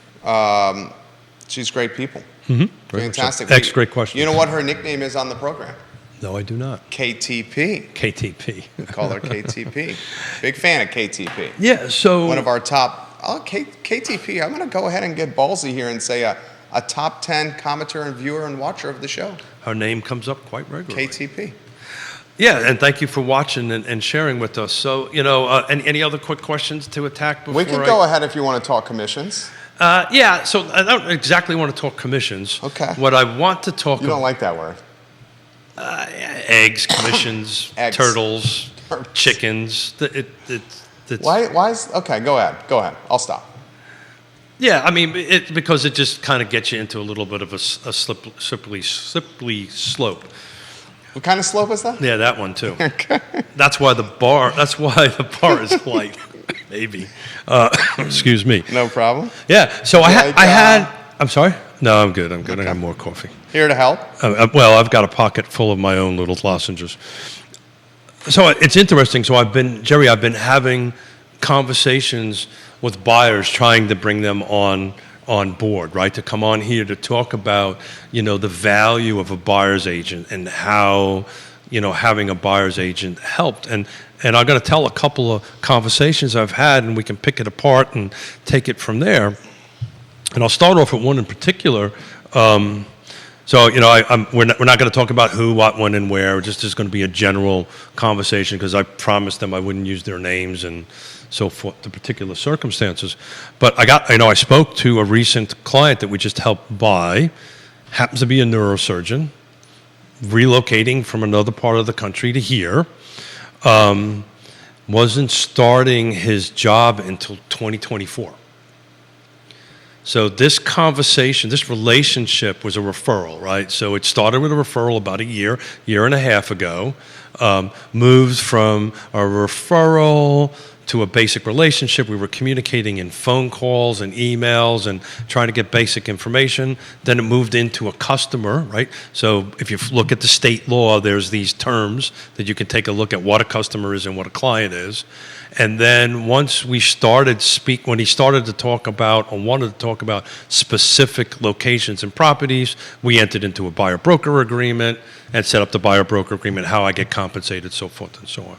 She's great people. Mm-hmm. Fantastic. Great question. You know what her nickname is on the program? No, I do not. KTP. KTP. We call her KTP. Big fan of KTP. Yeah, so One of our top, KTP, I'm going to go ahead and get ballsy here and say a top 10 commenter and viewer and watcher of the show. her name comes up quite regularly. KTP. Yeah, and thank you for watching and sharing with us. So, any other quick questions to attack before We can go ahead if you want to talk commissions. Yeah, so I don't exactly want to talk commissions. Okay. What I want to talk You don't like that word. eggs, commissions, Eggs. turtles, chickens. It's, Why is, okay, go ahead. I'll stop. yeah, I mean, because it just kind of gets you into a little bit of a slippery slope. What kind of slope is that? Yeah, that one too. Okay. That's why the bar is light. Maybe. Excuse me. No problem. Yeah. So I had. I'm sorry. No, I'm good. Okay. I have more coffee. Here to help. Well, I've got a pocket full of my own little lozenges. So it's interesting. So I've been having conversations with buyers, trying to bring them on board, right? To come on here to talk about, the value of a buyer's agent and how, having a buyer's agent helped. And I'm going to tell a couple of conversations I've had, and we can pick it apart and take it from there. And I'll start off with one in particular. We're not going to talk about who, what, when, and where. Just there's going to be a general conversation because I promised them I wouldn't use their names and so forth, the particular circumstances. But I spoke to a recent client that we just helped buy, happens to be a neurosurgeon, relocating from another part of the country to here, wasn't starting his job until 2024. So this relationship was a referral, right? So it started with a referral about a year and a half ago, moved from a referral to a basic relationship. We were communicating in phone calls and emails and trying to get basic information. Then it moved into a customer, right? So if you look at the state law, there's these terms that you can take a look at what a customer is and what a client is. And then once we started when he started to talk about or wanted to talk about specific locations and properties, we entered into a buyer-broker agreement and set up the buyer-broker agreement, how I get compensated, so forth and so on.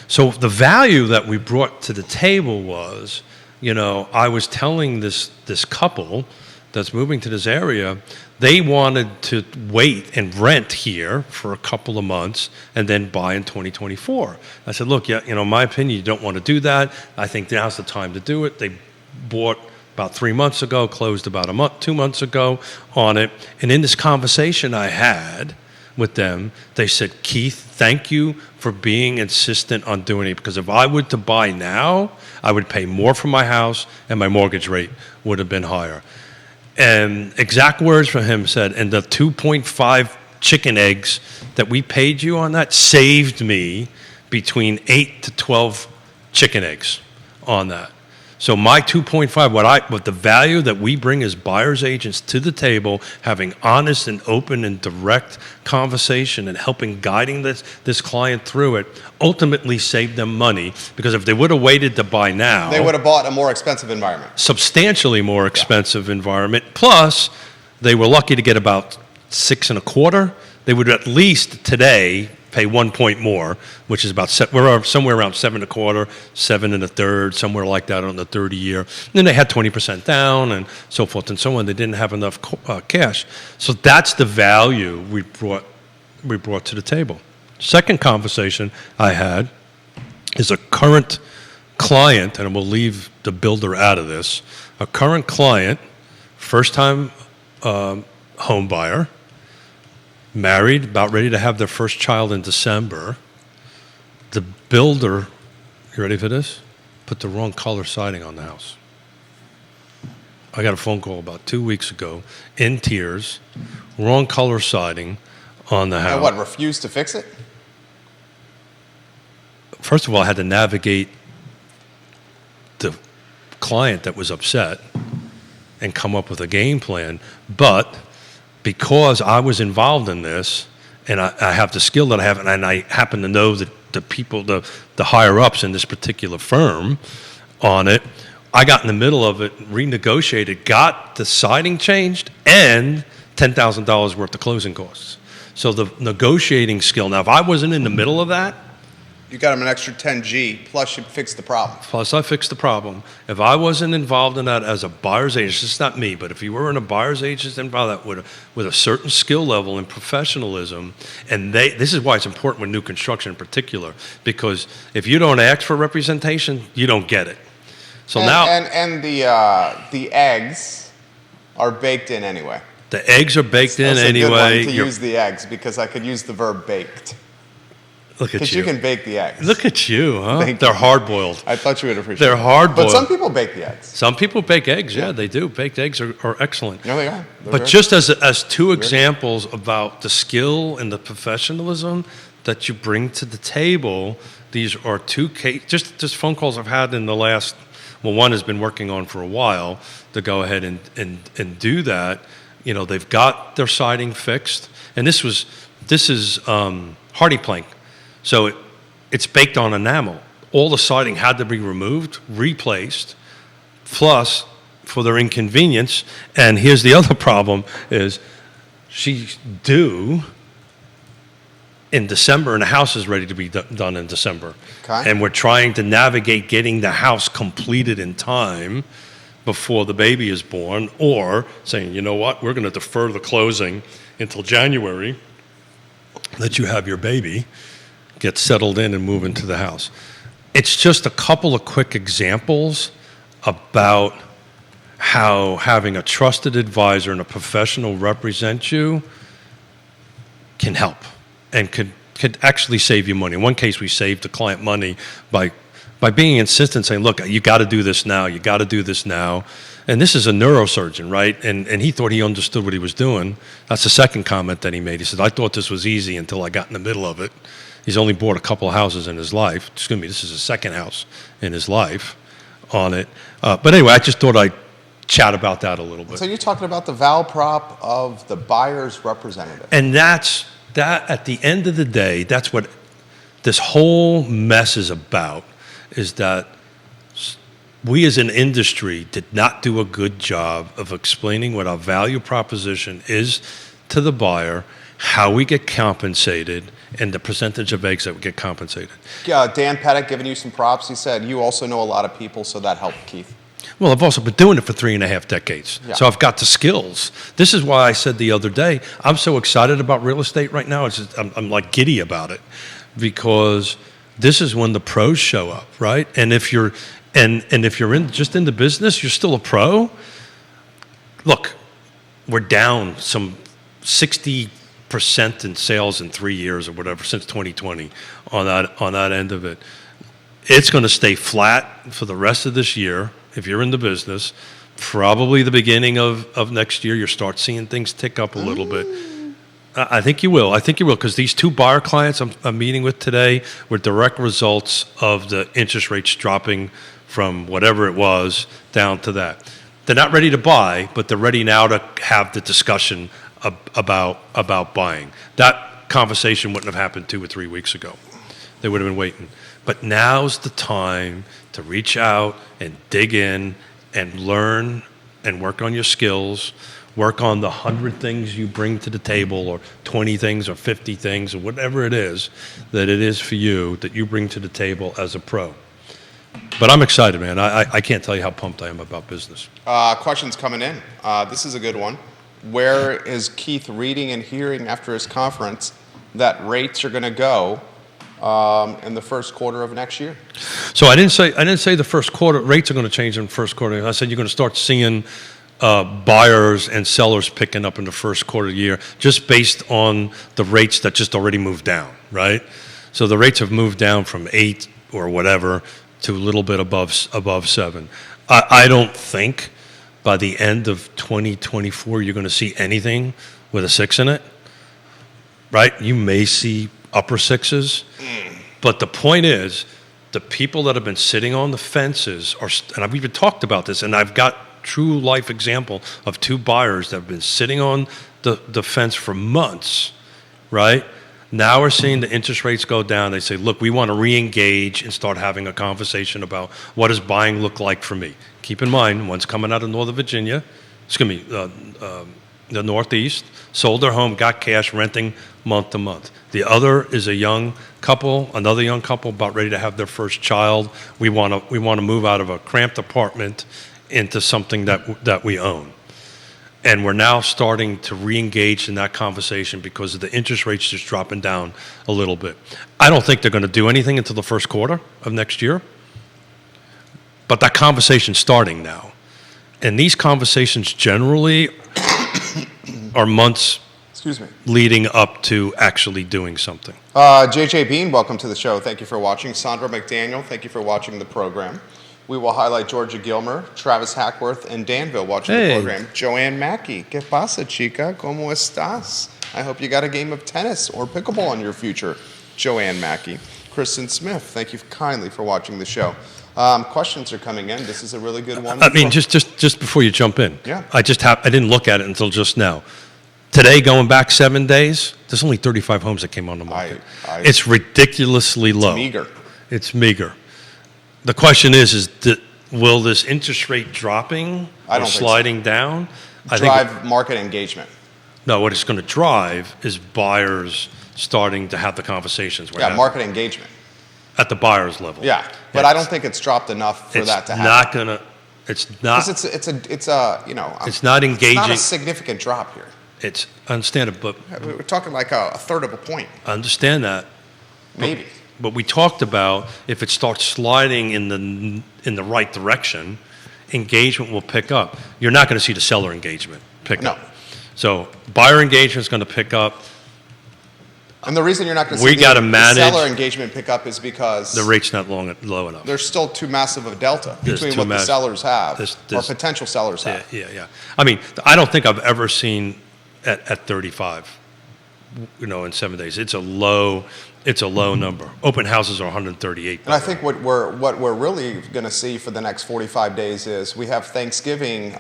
So the value that we brought to the table was, I was telling this couple that's moving to this area, they wanted to wait and rent here for a couple of months and then buy in 2024. I said, look, in my opinion, you don't want to do that. I think now's the time to do it. They bought about 3 months ago, closed about 2 months ago on it. And in this conversation I had with them, they said, Keith, thank you for being insistent on doing it, because if I were to buy now, I would pay more for my house and my mortgage rate would have been higher. And exact words from him said, and the 2.5 chicken eggs that we paid you on that saved me between 8 to 12 chicken eggs on that. So my 2.5, what the value that we bring as buyer's agents to the table, having honest and open and direct conversation and guiding this client through it, ultimately saved them money, because if they would have waited to buy now, they would have bought a more expensive environment. Substantially more expensive environment. Plus, they were lucky to get about 6.25. They would at least today pay 1 point more, which is about we're somewhere around 7.25, 7 1/3, somewhere like that on the 30-year. Then they had 20% down and so forth and so on. They didn't have enough cash, so that's the value we brought to the table. Second conversation I had is a current client, and we'll leave the builder out of this. A current client, first-time home buyer. married, about ready to have their first child in December. The builder, you ready for this? Put the wrong color siding on the house. I got a phone call about 2 weeks ago, in tears, wrong color siding on the house. And what, refused to fix it? First of all, I had to navigate the client that was upset and come up with a game plan. But because I was involved in this, and I have the skill that I have, and I happen to know that the people, the higher-ups in this particular firm on it, I got in the middle of it, renegotiated, got the siding changed, and $10,000 worth of closing costs. So the negotiating skill. Now, if I wasn't in the middle of that, You got him an extra 10G, plus you fixed the problem. plus I fixed the problem. If I wasn't involved in that as a buyer's agent, it's not me, but if you were in a buyer's agent involved that with a certain skill level and professionalism, and this is why it's important with new construction in particular, because if you don't ask for representation, you don't get it. So now the eggs are baked in anyway. the eggs are baked in That's a good anyway. one to use the eggs, because I could use the verb baked. Look at Because you. you can bake the eggs. Look at you, huh? Thank They're you. hard-boiled. I thought you would appreciate They're it. hard-boiled. But some people bake the eggs. Some people bake eggs, yeah, they do. Baked eggs are excellent. No, they are. They're But very- just as two examples about the skill and the professionalism that you bring to the table, these are two just phone calls I've had in the last, well, one has been working on for a while to go ahead and do that. You know, they've got their siding fixed, and this is hardy plank, so it's baked on enamel. All the siding had to be removed, replaced, plus for their inconvenience. And here's the other problem is she's due in December, and the house is ready to be done in December. Okay. And we're trying to navigate getting the house completed in time before the baby is born, or saying, you know what, we're going to defer the closing until January, let you have your baby, get settled in and move into the house. It's just a couple of quick examples about how having a trusted advisor and a professional represent you can help and could actually save you money. In one case, we saved the client money by being insistent, saying, look, you got to do this now, you got to do this now. And this is a neurosurgeon, right? And he thought he understood what he was doing. That's the second comment that he made. He said, I thought this was easy until I got in the middle of it. He's only bought a couple of houses in his life. Excuse me, this is his second house in his life on it. But anyway, I just thought I'd chat about that a little bit. So you're talking about the val prop of the buyer's representative. And that at the end of the day, that's what this whole mess is about, is that we as an industry did not do a good job of explaining what our value proposition is to the buyer, how we get compensated, and the percentage of eggs that we get compensated. Dan Pettit giving you some props. He said you also know a lot of people, so that helped, Keith. Well, I've also been doing it for 3.5 decades. Yeah. So I've got the skills. This is why I said the other day, I'm so excited about real estate right now. It's just, I'm like giddy about it, because this is when the pros show up, right? And if you're just in the business, you're still a pro. Look, we're down some 60% in sales in 3 years or whatever since 2020 on that end of it. It's going to stay flat for the rest of this year if you're in the business. Probably the beginning of next year, you'll start seeing things tick up a little bit. I think you will. I think you will, because these two buyer clients I'm meeting with today were direct results of the interest rates dropping from whatever it was down to that. They're not ready to buy, but they're ready now to have the discussion about buying. That conversation wouldn't have happened 2 or 3 weeks ago. They would have been waiting. But now's the time to reach out and dig in and learn and work on your skills, work on the 100 things you bring to the table, or 20 things or 50 things or whatever it is that it is for you that you bring to the table as a pro. But I'm excited, man. I can't tell you how pumped I am about business. Questions coming in. This is a good one. Where is Keith reading and hearing after his conference that rates are going to go in the first quarter of next year? So I didn't say the first quarter rates are going to change in the first quarter. I said you're going to start seeing buyers and sellers picking up in the first quarter of the year, just based on the rates that just already moved down, right? So the rates have moved down from 8 or whatever to a little bit above 7. I don't think by the end of 2024 you're going to see anything with a 6 in it, right? You may see upper 6s, but the point is, the people that have been sitting on the fences are, and I've even talked about this, and I've got true life example of 2 buyers that have been sitting on the fence for months, right? Now we're seeing the interest rates go down. They say, look, we want to re-engage and start having a conversation about what does buying look like for me. Keep in mind, one's coming out of Northern Virginia, the Northeast, sold their home, got cash, renting month to month. The other is a young couple, another young couple about ready to have their first child. We want to move out of a cramped apartment into something that we own. And we're now starting to re-engage in that conversation because of the interest rates just dropping down a little bit. I don't think they're going to do anything until the first quarter of next year. But that conversation's starting now. And these conversations generally are months leading up to actually doing something. JJ Bean, welcome to the show. Thank you for watching. Sandra McDaniel, thank you for watching the program. We will highlight Georgia Gilmer, Travis Hackworth, and Danville watching the program. Joanne Mackey, ¿Qué pasa, chica? ¿Cómo estás? I hope you got a game of tennis or pickleball in your future. Joanne Mackey. Kristen Smith, thank you kindly for watching the show. Questions are coming in. This is a really good one. I mean, just before you jump in. Yeah. I didn't look at it until just now. Today, going back 7 days, there's only 35 homes that came on the market. It's ridiculously low. It's meager. The question is will this interest rate dropping or sliding down? Drive market engagement. No, what it's going to drive is buyers starting to have the conversations. Market engagement. At the buyer's level. Yeah, but I don't think it's dropped enough for that to happen. It's not. Because it's not engaging. It's not a significant drop here. It's understandable, but we're talking like a third of a point. I understand that. Maybe. But we talked about if it starts sliding in the right direction, engagement will pick up. You're not going to see the seller engagement pick up. So buyer engagement is going to pick up. And the reason you're not going to see the seller engagement pick up is because the rate's not low enough. There's still too massive of a delta between what the sellers have or potential sellers have. Yeah. I mean, I don't think I've ever seen at 35, in 7 days. It's a low number. Open houses are 138. And I think what we're really going to see for the next 45 days is we have Thanksgiving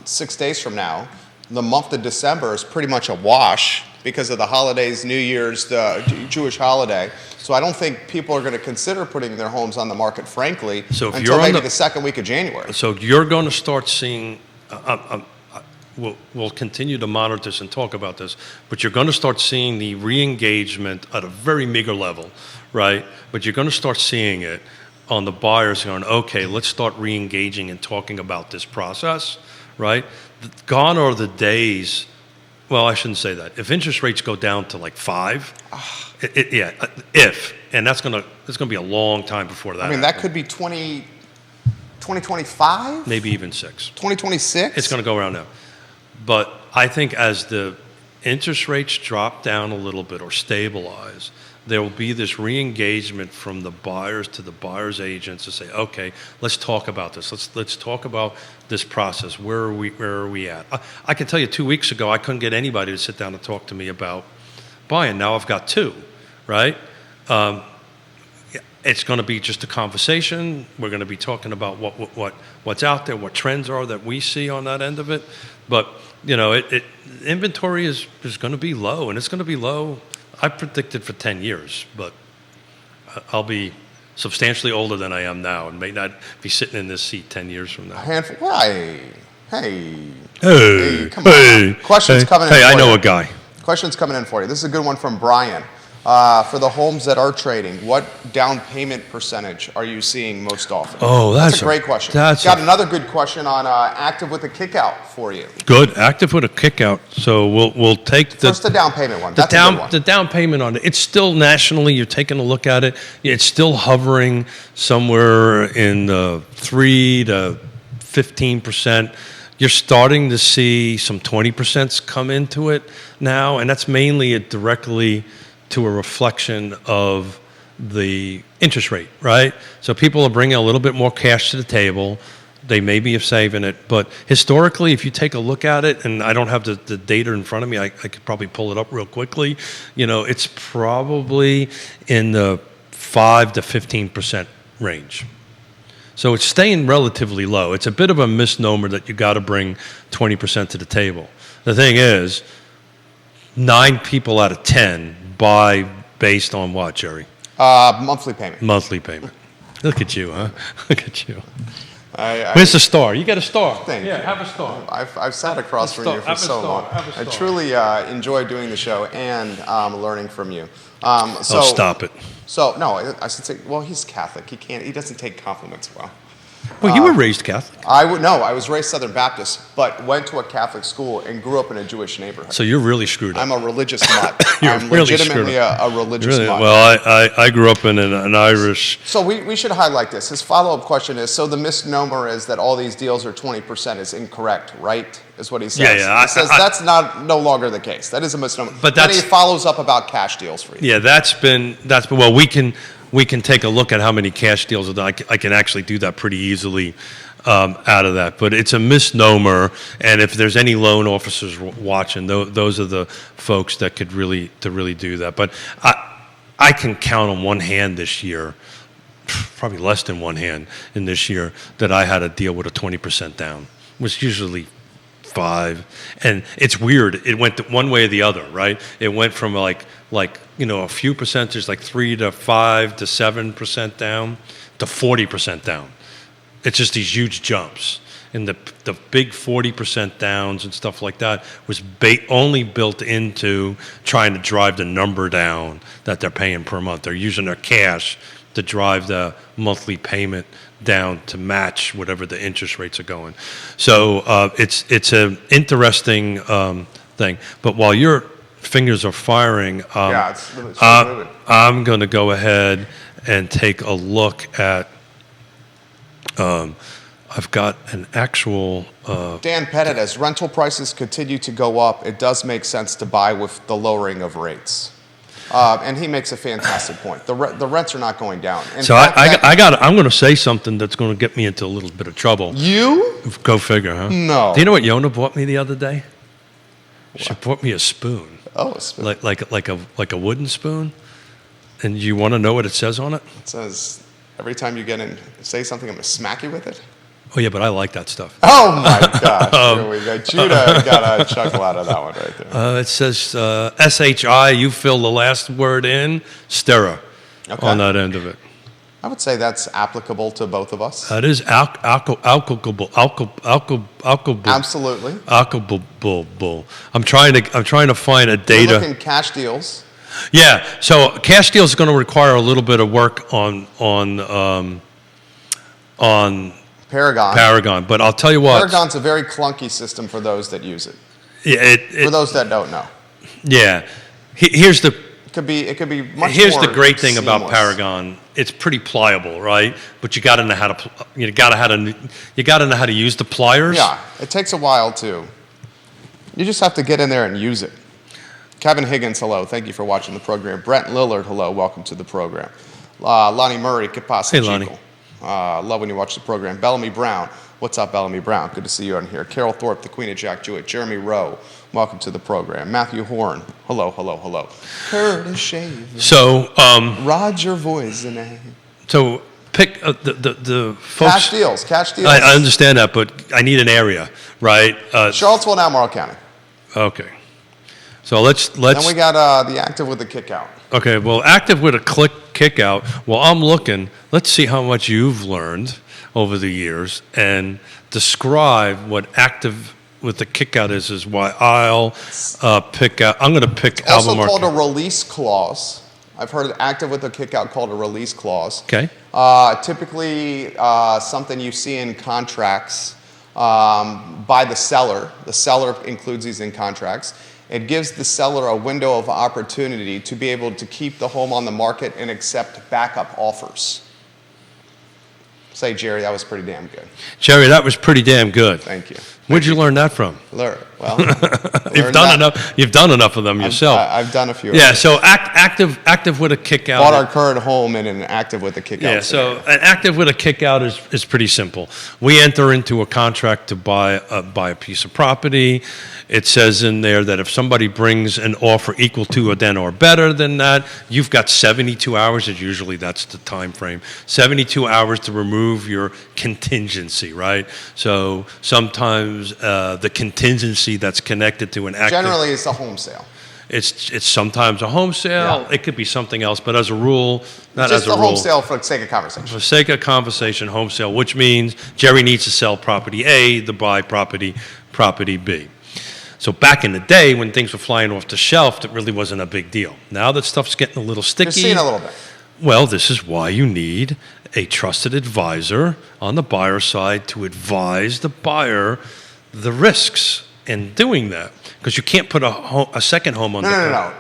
6 days from now. The month of December is pretty much a wash because of the holidays, New Year's, the Jewish holiday. So I don't think people are going to consider putting their homes on the market, frankly, until maybe the second week of January. So you're going to start seeing, we'll continue to monitor this and talk about this, but you're going to start seeing the re-engagement at a very meager level, right? But you're going to start seeing it on the buyers going, okay, let's start re-engaging and talking about this process, right? Gone are the days. Well, I shouldn't say that. If interest rates go down to like 5, and that's gonna be a long time before that. I mean, that could be 2025, maybe even 6. 2026. It's going to go around now. But I think as the interest rates drop down a little bit or stabilize, there will be this re-engagement from the buyers to the buyers' agents to say, okay, let's talk about this. Let's talk about this process. Where are we at? I can tell you 2 weeks ago, I couldn't get anybody to sit down and talk to me about buying. Now I've got 2, right? It's going to be just a conversation. We're going to be talking about what's out there, what trends are that we see on that end of it. But inventory is going to be low, and it's going to be low. I predicted for 10 years, but I'll be substantially older than I am now and may not be sitting in this seat 10 years from now. Hey, come on. Questions coming in for you. I know a guy. Questions coming in for you. This is a good one from Brian. For the homes that are trading, what down payment percentage are you seeing most often? Oh, that's a great question. Got another good question on active with a kickout for you. Good, active with a kickout. So we'll take first the down payment one. That's a good one. The down payment on it. It's still nationally. You're taking a look at it. It's still hovering somewhere in the 3 to 15%. You're starting to see some 20% come into it now, and that's mainly directly to a reflection of the interest rate, right? So people are bringing a little bit more cash to the table. They maybe are saving it, but historically, if you take a look at it, and I don't have the data in front of me, I could probably pull it up real quickly. It's probably in the 5 to 15% range. So it's staying relatively low. It's a bit of a misnomer that you got to bring 20% to the table. The thing is, 9 people out of 10 buy based on what, Jerry? Monthly payment. Monthly payment. Look at you, huh? Look at you. I Where's the star? You got a star. Thank you. Have a star. I've sat across from you for so long. I truly enjoy doing the show and learning from you. Stop it. So no, I should say. Well, he's Catholic. He doesn't take compliments well. Well, you were raised Catholic. I was raised Southern Baptist, but went to a Catholic school and grew up in a Jewish neighborhood. So you're really screwed up. I'm a religious mutt. I'm really legitimately a religious mutt. Well, I grew up in an Irish. So we should highlight this. His follow-up question is, so the misnomer is that all these deals are 20% is incorrect, right? Is what he says. Yeah. He says that's no longer the case. That is a misnomer. But then he follows up about cash deals for you. Yeah, that's been well, we can take a look at how many cash deals are done. I can actually do that pretty easily out of that. But it's a misnomer, and if there's any loan officers watching, those are the folks that could really do that. But I can count on one hand this year, probably less than one hand in this year, that I had a deal with a 20% down. It was usually 5, and it's weird. It went one way or the other, right? It went from like a few percentage, like 3 to 5 to 7% down, to 40% down. It's just these huge jumps, and the big 40% downs and stuff like that was only built into trying to drive the number down that they're paying per month. They're using their cash to drive the monthly payment down to match whatever the interest rates are going. So it's an interesting thing. But while your fingers are firing, I'm going to go ahead and take a look at. I've got an actual. Dan Pettit, as rental prices continue to go up, it does make sense to buy with the lowering of rates. And he makes a fantastic point. The rents are not going down. I'm going to say something that's going to get me into a little bit of trouble. You? Go figure, huh? No. Do you know what Yonna bought me the other day? What? She bought me a spoon. Oh, a spoon. Like a wooden spoon. And you want to know what it says on it? It says, every time you get in, say something, I'm going to smack you with it. Oh, yeah, but I like that stuff. Oh, my gosh. Here we go. Judah got a chuckle out of that one right there. It says SHI, you fill the last word in, Stera, on that end of it. I would say that's applicable to both of us. That is applicable. Absolutely. Applicable. I'm trying to find a data. We're looking cash deals. Yeah, so cash deals is going to require a little bit of work on Paragon, but I'll tell you what. Paragon's a very clunky system for those that use it. Yeah, for those that don't know. Yeah, here's the. It could be much Here's more the great thing seamless. about Paragon. It's pretty pliable, right? But you got to know how to use the pliers. Yeah, it takes a while too. You just have to get in there and use it. Kevin Higgins, hello. Thank you for watching the program. Brent Lillard, hello. Welcome to the program. Lonnie Murray, ¿Qué pasa, Hey, Lonnie. chico? Love when you watch the program. Bellamy Brown. What's up, Bellamy Brown? Good to see you on here. Carol Thorpe, the Queen of Jack Jewett. Jeremy Rowe, welcome to the program. Matthew Horn, hello. Curtis Shaver. So, Roger Voisinay. So pick the folks. Cash deals. I understand that, but I need an area, right? Charlottesville and Albemarle County. Okay. So let's. Then we got the active with the kick out. Okay, well, active with a kick out. Well, I'm looking. Let's see how much you've learned over the years and describe what active with the kick out is why I'll pick out. I'm going to pick Also Albemarle. called a release clause. I've heard active with a kick out called a release clause. Okay. Typically something you see in contracts by the seller. The seller includes these in contracts. It gives the seller a window of opportunity to be able to keep the home on the market and accept backup offers. say, Jerry, that was pretty damn good. Jerry, that was pretty damn good. Thank you. Where'd you learn that from? Well, You've done enough. You've done enough of them yourself. I've done a few. Yeah. So active with a kick out. Bought our current home in an active with a kick out. Yeah. So an active with a kick out is pretty simple. We enter into a contract to buy a piece of property. It says in there that if somebody brings an offer equal to or better than that, you've got 72 hours. And usually that's the time frame. 72 hours to remove your contingency, right? So sometimes the contingency that's connected to an active. Generally, it's a home sale. It's sometimes a home sale. Yeah. It could be something else, but as a rule, not Just as a a rule. home sale for the sake of conversation. For the sake of conversation, home sale, which means Jerry needs to sell property A to buy property B. So back in the day when things were flying off the shelf, it really wasn't a big deal. Now that stuff's getting a little sticky. Just seeing a little bit. Well, this is why you need a trusted advisor on the buyer side to advise the buyer the risks in doing that. Because you can't put a second home on the No.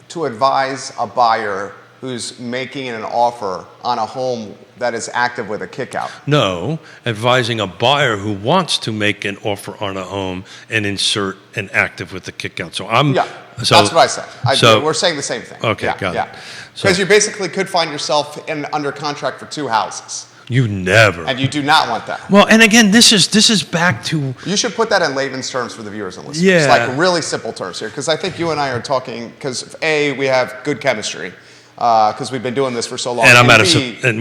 To advise a buyer who's making an offer on a home that is active with a kick-out. No, advising a buyer who wants to make an offer on a home and insert an active with the kick-out. So That's what I said. We're saying the same thing. Okay, got it. Because you basically could find yourself under contract for 2 houses. You never. And you do not want that. Well, and again, this is back to. You should put that in layman's terms for the viewers and listeners. Yeah. Like really simple terms here, because I think you and I are talking. Because we have good chemistry, because we've been doing this for so long. And I'm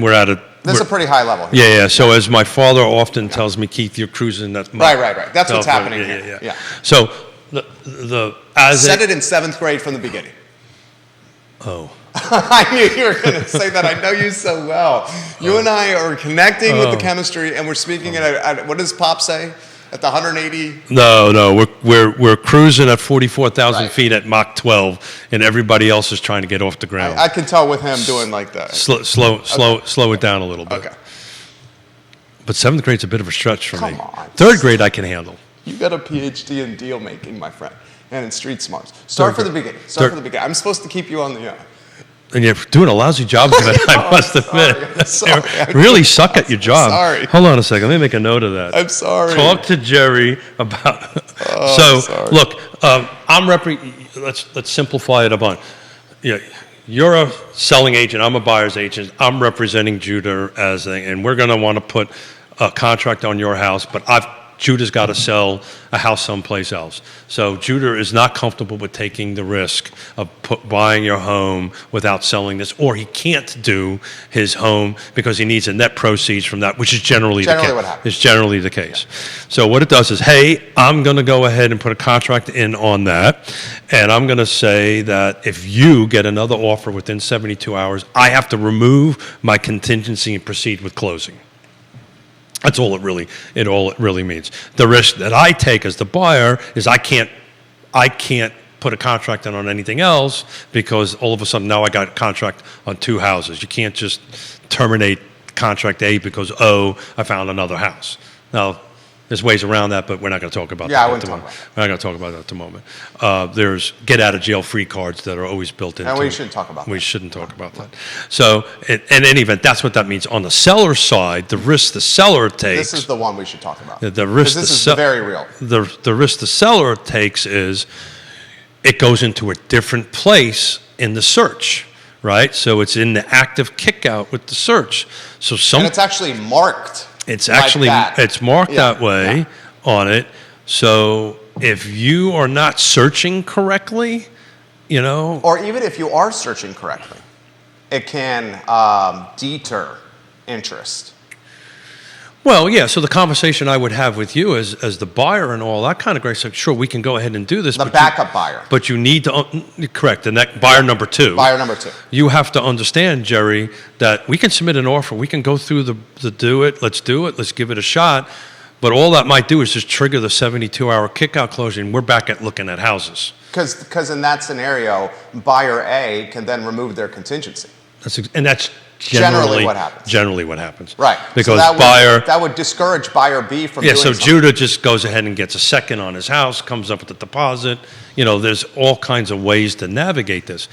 we're at a. This is a pretty high level here. Yeah. So as my father often tells me, Keith, you're cruising. That's right. That's what's happening here. Yeah. So Said it in 7th grade from the beginning. Oh. I knew you were going to say that. I know you so well. You and I are connecting with the chemistry, and we're speaking at what does Pop say? At the 180? No. We're cruising at 44,000 feet at Mach 12, and everybody else is trying to get off the ground. I can tell with him doing like that. Slow it down a little bit. Okay. But 7th grade's a bit of a stretch for me. Come on. 3rd grade I can handle. You got a PhD in deal making, my friend, and in street smarts. Start from the beginning. I'm supposed to keep you on the. And you're doing a lousy job of it, I must admit. Sorry. You really suck at your job. Sorry. Hold on a second. Let me make a note of that. I'm sorry. Talk to Jerry about. Look, let's simplify it a bunch. Yeah, you're a selling agent. I'm a buyer's agent. I'm representing Judah and we're going to want to put a contract on your house, but Judah's got to sell a house someplace else. So Judah is not comfortable with taking the risk of buying your home without selling this, or he can't do his home because he needs a net proceeds from that, which is generally the case. What happens. It's generally the case. Yeah. So what it does is, hey, I'm going to go ahead and put a contract in on that, and I'm going to say that if you get another offer within 72 hours, I have to remove my contingency and proceed with closing. That's all it really means. The risk that I take as the buyer is I can't put a contract in on anything else because all of a sudden now I got a contract on 2 houses. You can't just terminate contract A because I found another house. Now there's ways around that, but we're not going to talk about that at the moment. We're not going to talk about that at the moment. There's get out of jail free cards that are always built into it. And we shouldn't talk about that. We shouldn't talk about that. So in any event, that's what that means. On the seller side, the risk the seller takes. This is the one we should talk about. The risk this is very real. The risk the seller takes is it goes into a different place in the search, right? So it's in the active kick out with the search. And it's actually marked. It's actually it's marked that way on it. So if you are not searching correctly, or even if you are searching correctly, it can deter interest. Well, yeah. So the conversation I would have with you as the buyer and all that kind of great stuff. Sure, we can go ahead and do this. The backup buyer. But you need to correct the buyer number 2. Buyer number 2. You have to understand, Jerry, that we can submit an offer. We can go through the do it. Let's do it. Let's give it a shot. But all that might do is just trigger the 72-hour kickout closing. And we're back at looking at houses. Because in that scenario, buyer A can then remove their contingency. That's generally what happens. Generally what happens. Right. Because so that would discourage buyer B from doing something. So Judah just goes ahead and gets a second on his house, comes up with the deposit. There's all kinds of ways to navigate this.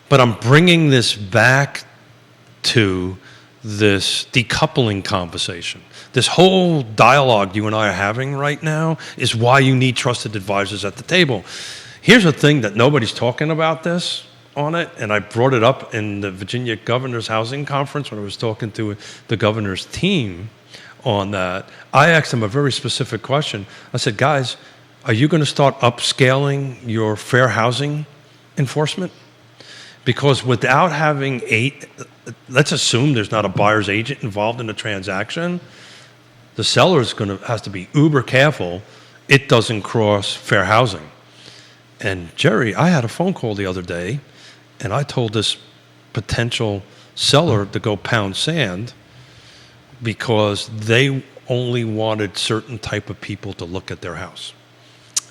But I'm bringing this back to this decoupling conversation. This whole dialogue you and I are having right now is why you need trusted advisors at the table. Here's a thing that nobody's talking about this on it, and I brought it up in the Virginia Governor's Housing Conference when I was talking to the governor's team on that. I asked them a very specific question. I said, guys, are you going to start upscaling your fair housing enforcement? Because without having let's assume there's not a buyer's agent involved in the transaction, the seller has to be uber careful it doesn't cross fair housing. And Jerry, I had a phone call the other day, and I told this potential seller to go pound sand because they only wanted certain type of people to look at their house.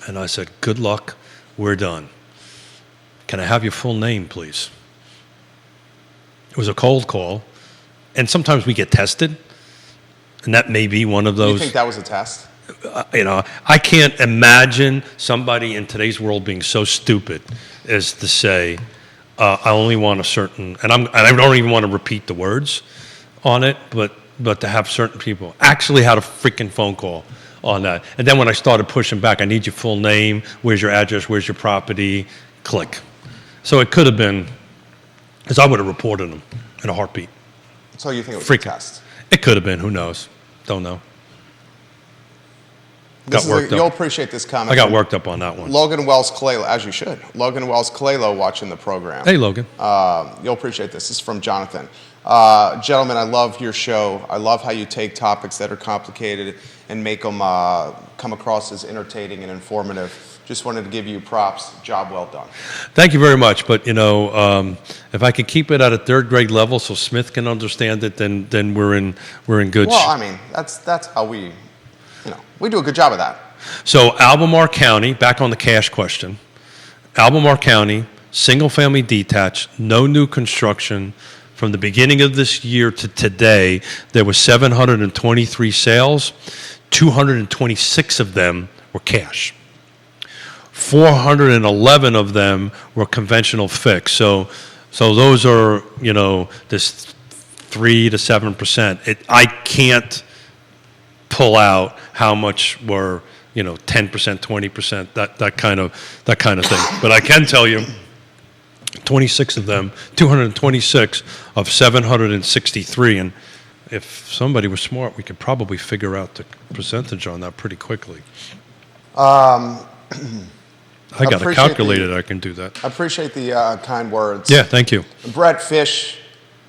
And I said, good luck, we're done. Can I have your full name, please? It was a cold call, and sometimes we get tested, and that may be one of those. You think that was a test? I can't imagine somebody in today's world being so stupid as to say, I only want a certain, and I don't even want to repeat the words on it, but to have certain people. Actually had a freaking phone call on that. And then when I started pushing back, I need your full name, where's your address, where's your property, click. So it could have been, because I would have reported them in a heartbeat. So you think it was a test? It could have been, who knows? Don't know. You'll appreciate this comment. I got worked up on that one. Logan Wells Claylo, as you should. Logan Wells Claylo watching the program. Hey, Logan. You'll appreciate this. This is from Jonathan. Gentlemen, I love your show. I love how you take topics that are complicated and make them come across as entertaining and informative. Just wanted to give you props. Job well done. Thank you very much. But, if I could keep it at a third grade level so Smith can understand it, then we're in good shape. Well, I mean, that's how we do a good job of that. So Albemarle County, back on the cash question, Albemarle County, single-family detached, no new construction. From the beginning of this year to today, there were 723 sales. 226 of them were cash. 411 of them were conventional fixed. So those are, this 3 to 7%. I can't pull out how much were 10%, 20%, that kind of thing. But I can tell you 26 of them, 226 of 763, and if somebody was smart, we could probably figure out the percentage on that pretty quickly. I got a calculator, I can do that. I appreciate the kind words. Yeah, thank you. Brett Fish,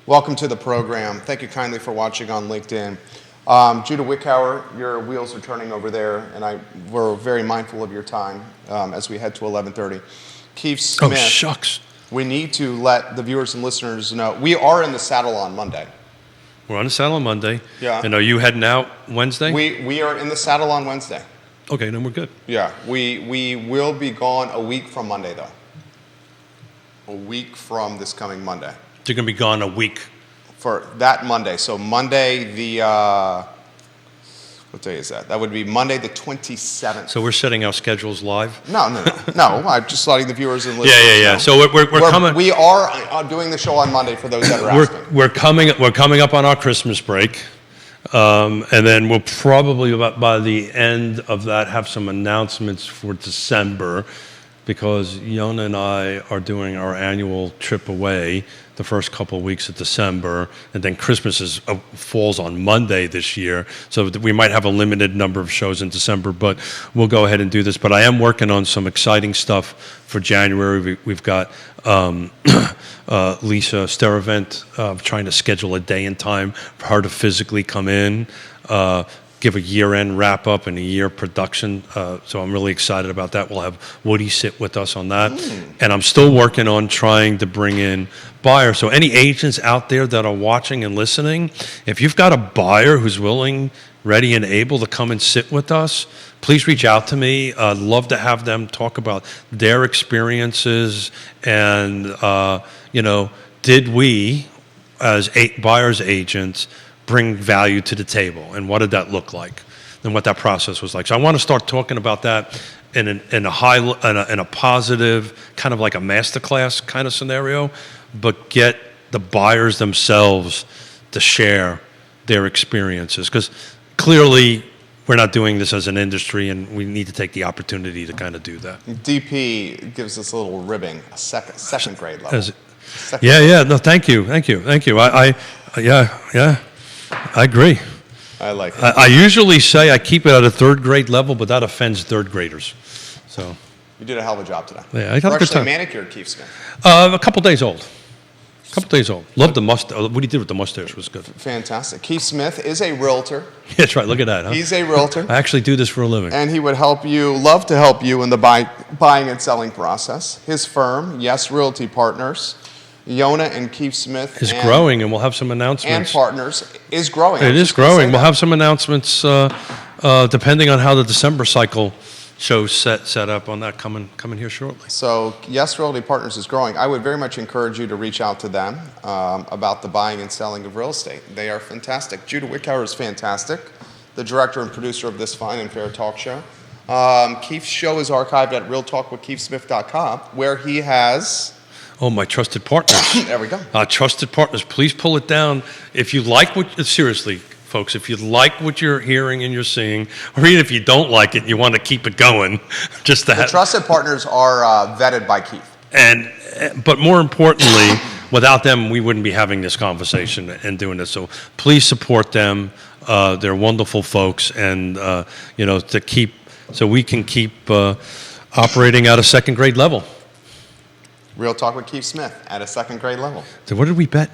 welcome to the program. Thank you kindly for watching on LinkedIn. Judah Wickhauer, your wheels are turning over there, and we're very mindful of your time as we head to 11:30. Keith Smith. Oh, shucks. We need to let the viewers and listeners know we are in the saddle on Monday. We're on the saddle on Monday. Yeah. And are you heading out Wednesday? We are in the saddle on Wednesday. Okay, then we're good. Yeah. We will be gone a week from Monday, though. A week from this coming Monday. You're going to be gone a week. For that Monday. So Monday what day is that? That would be Monday the 27th. So we're setting our schedules live? No. I'm just letting the viewers and listeners Yeah. know. So we're coming. We are doing the show on Monday for those that are asking. We're coming up on our Christmas break. And then we'll probably, by the end of that, have some announcements for December, because Yonna and I are doing our annual trip away the first couple of weeks of December, and then Christmas falls on Monday this year, so we might have a limited number of shows in December, but we'll go ahead and do this. But I am working on some exciting stuff for January. We've got Lisa Steravent trying to schedule a day and time for her to physically come in, give a year-end wrap-up and a year production. So I'm really excited about that. We'll have Woody sit with us on that. And I'm still working on trying to bring in buyers. So any agents out there that are watching and listening, if you've got a buyer who's willing, ready, and able to come and sit with us, please reach out to me. I'd love to have them talk about their experiences and, did we, as buyer's agents, bring value to the table, and what did that look like, and what that process was like. So I want to start talking about that in a positive, kind of like a masterclass kind of scenario, but get the buyers themselves to share their experiences, because clearly we're not doing this as an industry, and we need to take the opportunity to kind of do that. DP gives us a little ribbing, a second grade level. No, thank you. I agree. I like it. I usually say I keep it at a third grade level, but that offends third graders. So You did a hell of a job today. yeah, I had a good time. Manicured, Keith Smith. A couple days old. Love the mustache. What he did with the mustache was good. Fantastic. Keith Smith is a realtor. Yeah, that's right. Look at that. Huh? He's a realtor. I actually do this for a living. And he would love to help you in the buying and selling process. His firm, Yes Realty Partners, Yonna and Keith Smith. Is growing, and we'll have some announcements. And partners is growing. It is growing. We'll have some announcements depending on how the December cycle shows set up on that coming here shortly. So Yes Realty Partners is growing. I would very much encourage you to reach out to them about the buying and selling of real estate. They are fantastic. Judah Wickhauer is fantastic, the director and producer of this fine and fair talk show. Keith's show is archived at realtalkwithkeithsmith.com, where he has... Oh, my trusted partners. There we go. Trusted partners, please pull it down. If you like seriously, folks, if you like what you're hearing and you're seeing, or even if you don't like it and you want to keep it going, just to The trusted partners are vetted by Keith. But more importantly, without them, we wouldn't be having this conversation and doing this. So please support them. They're wonderful folks, and so we can keep operating at a second grade level. Real Talk with Keith Smith at a second grade level. So what did we bet?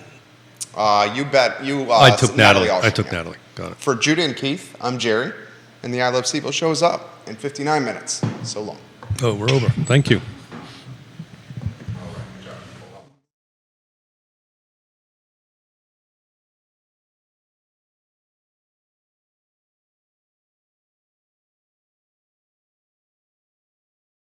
You bet. I took Natalie. Austin, I took yeah. Natalie. Got it. For Judah and Keith, I'm Jerry, and the I Love CVille show is up in 59 minutes. So long. Oh, we're over. Thank you.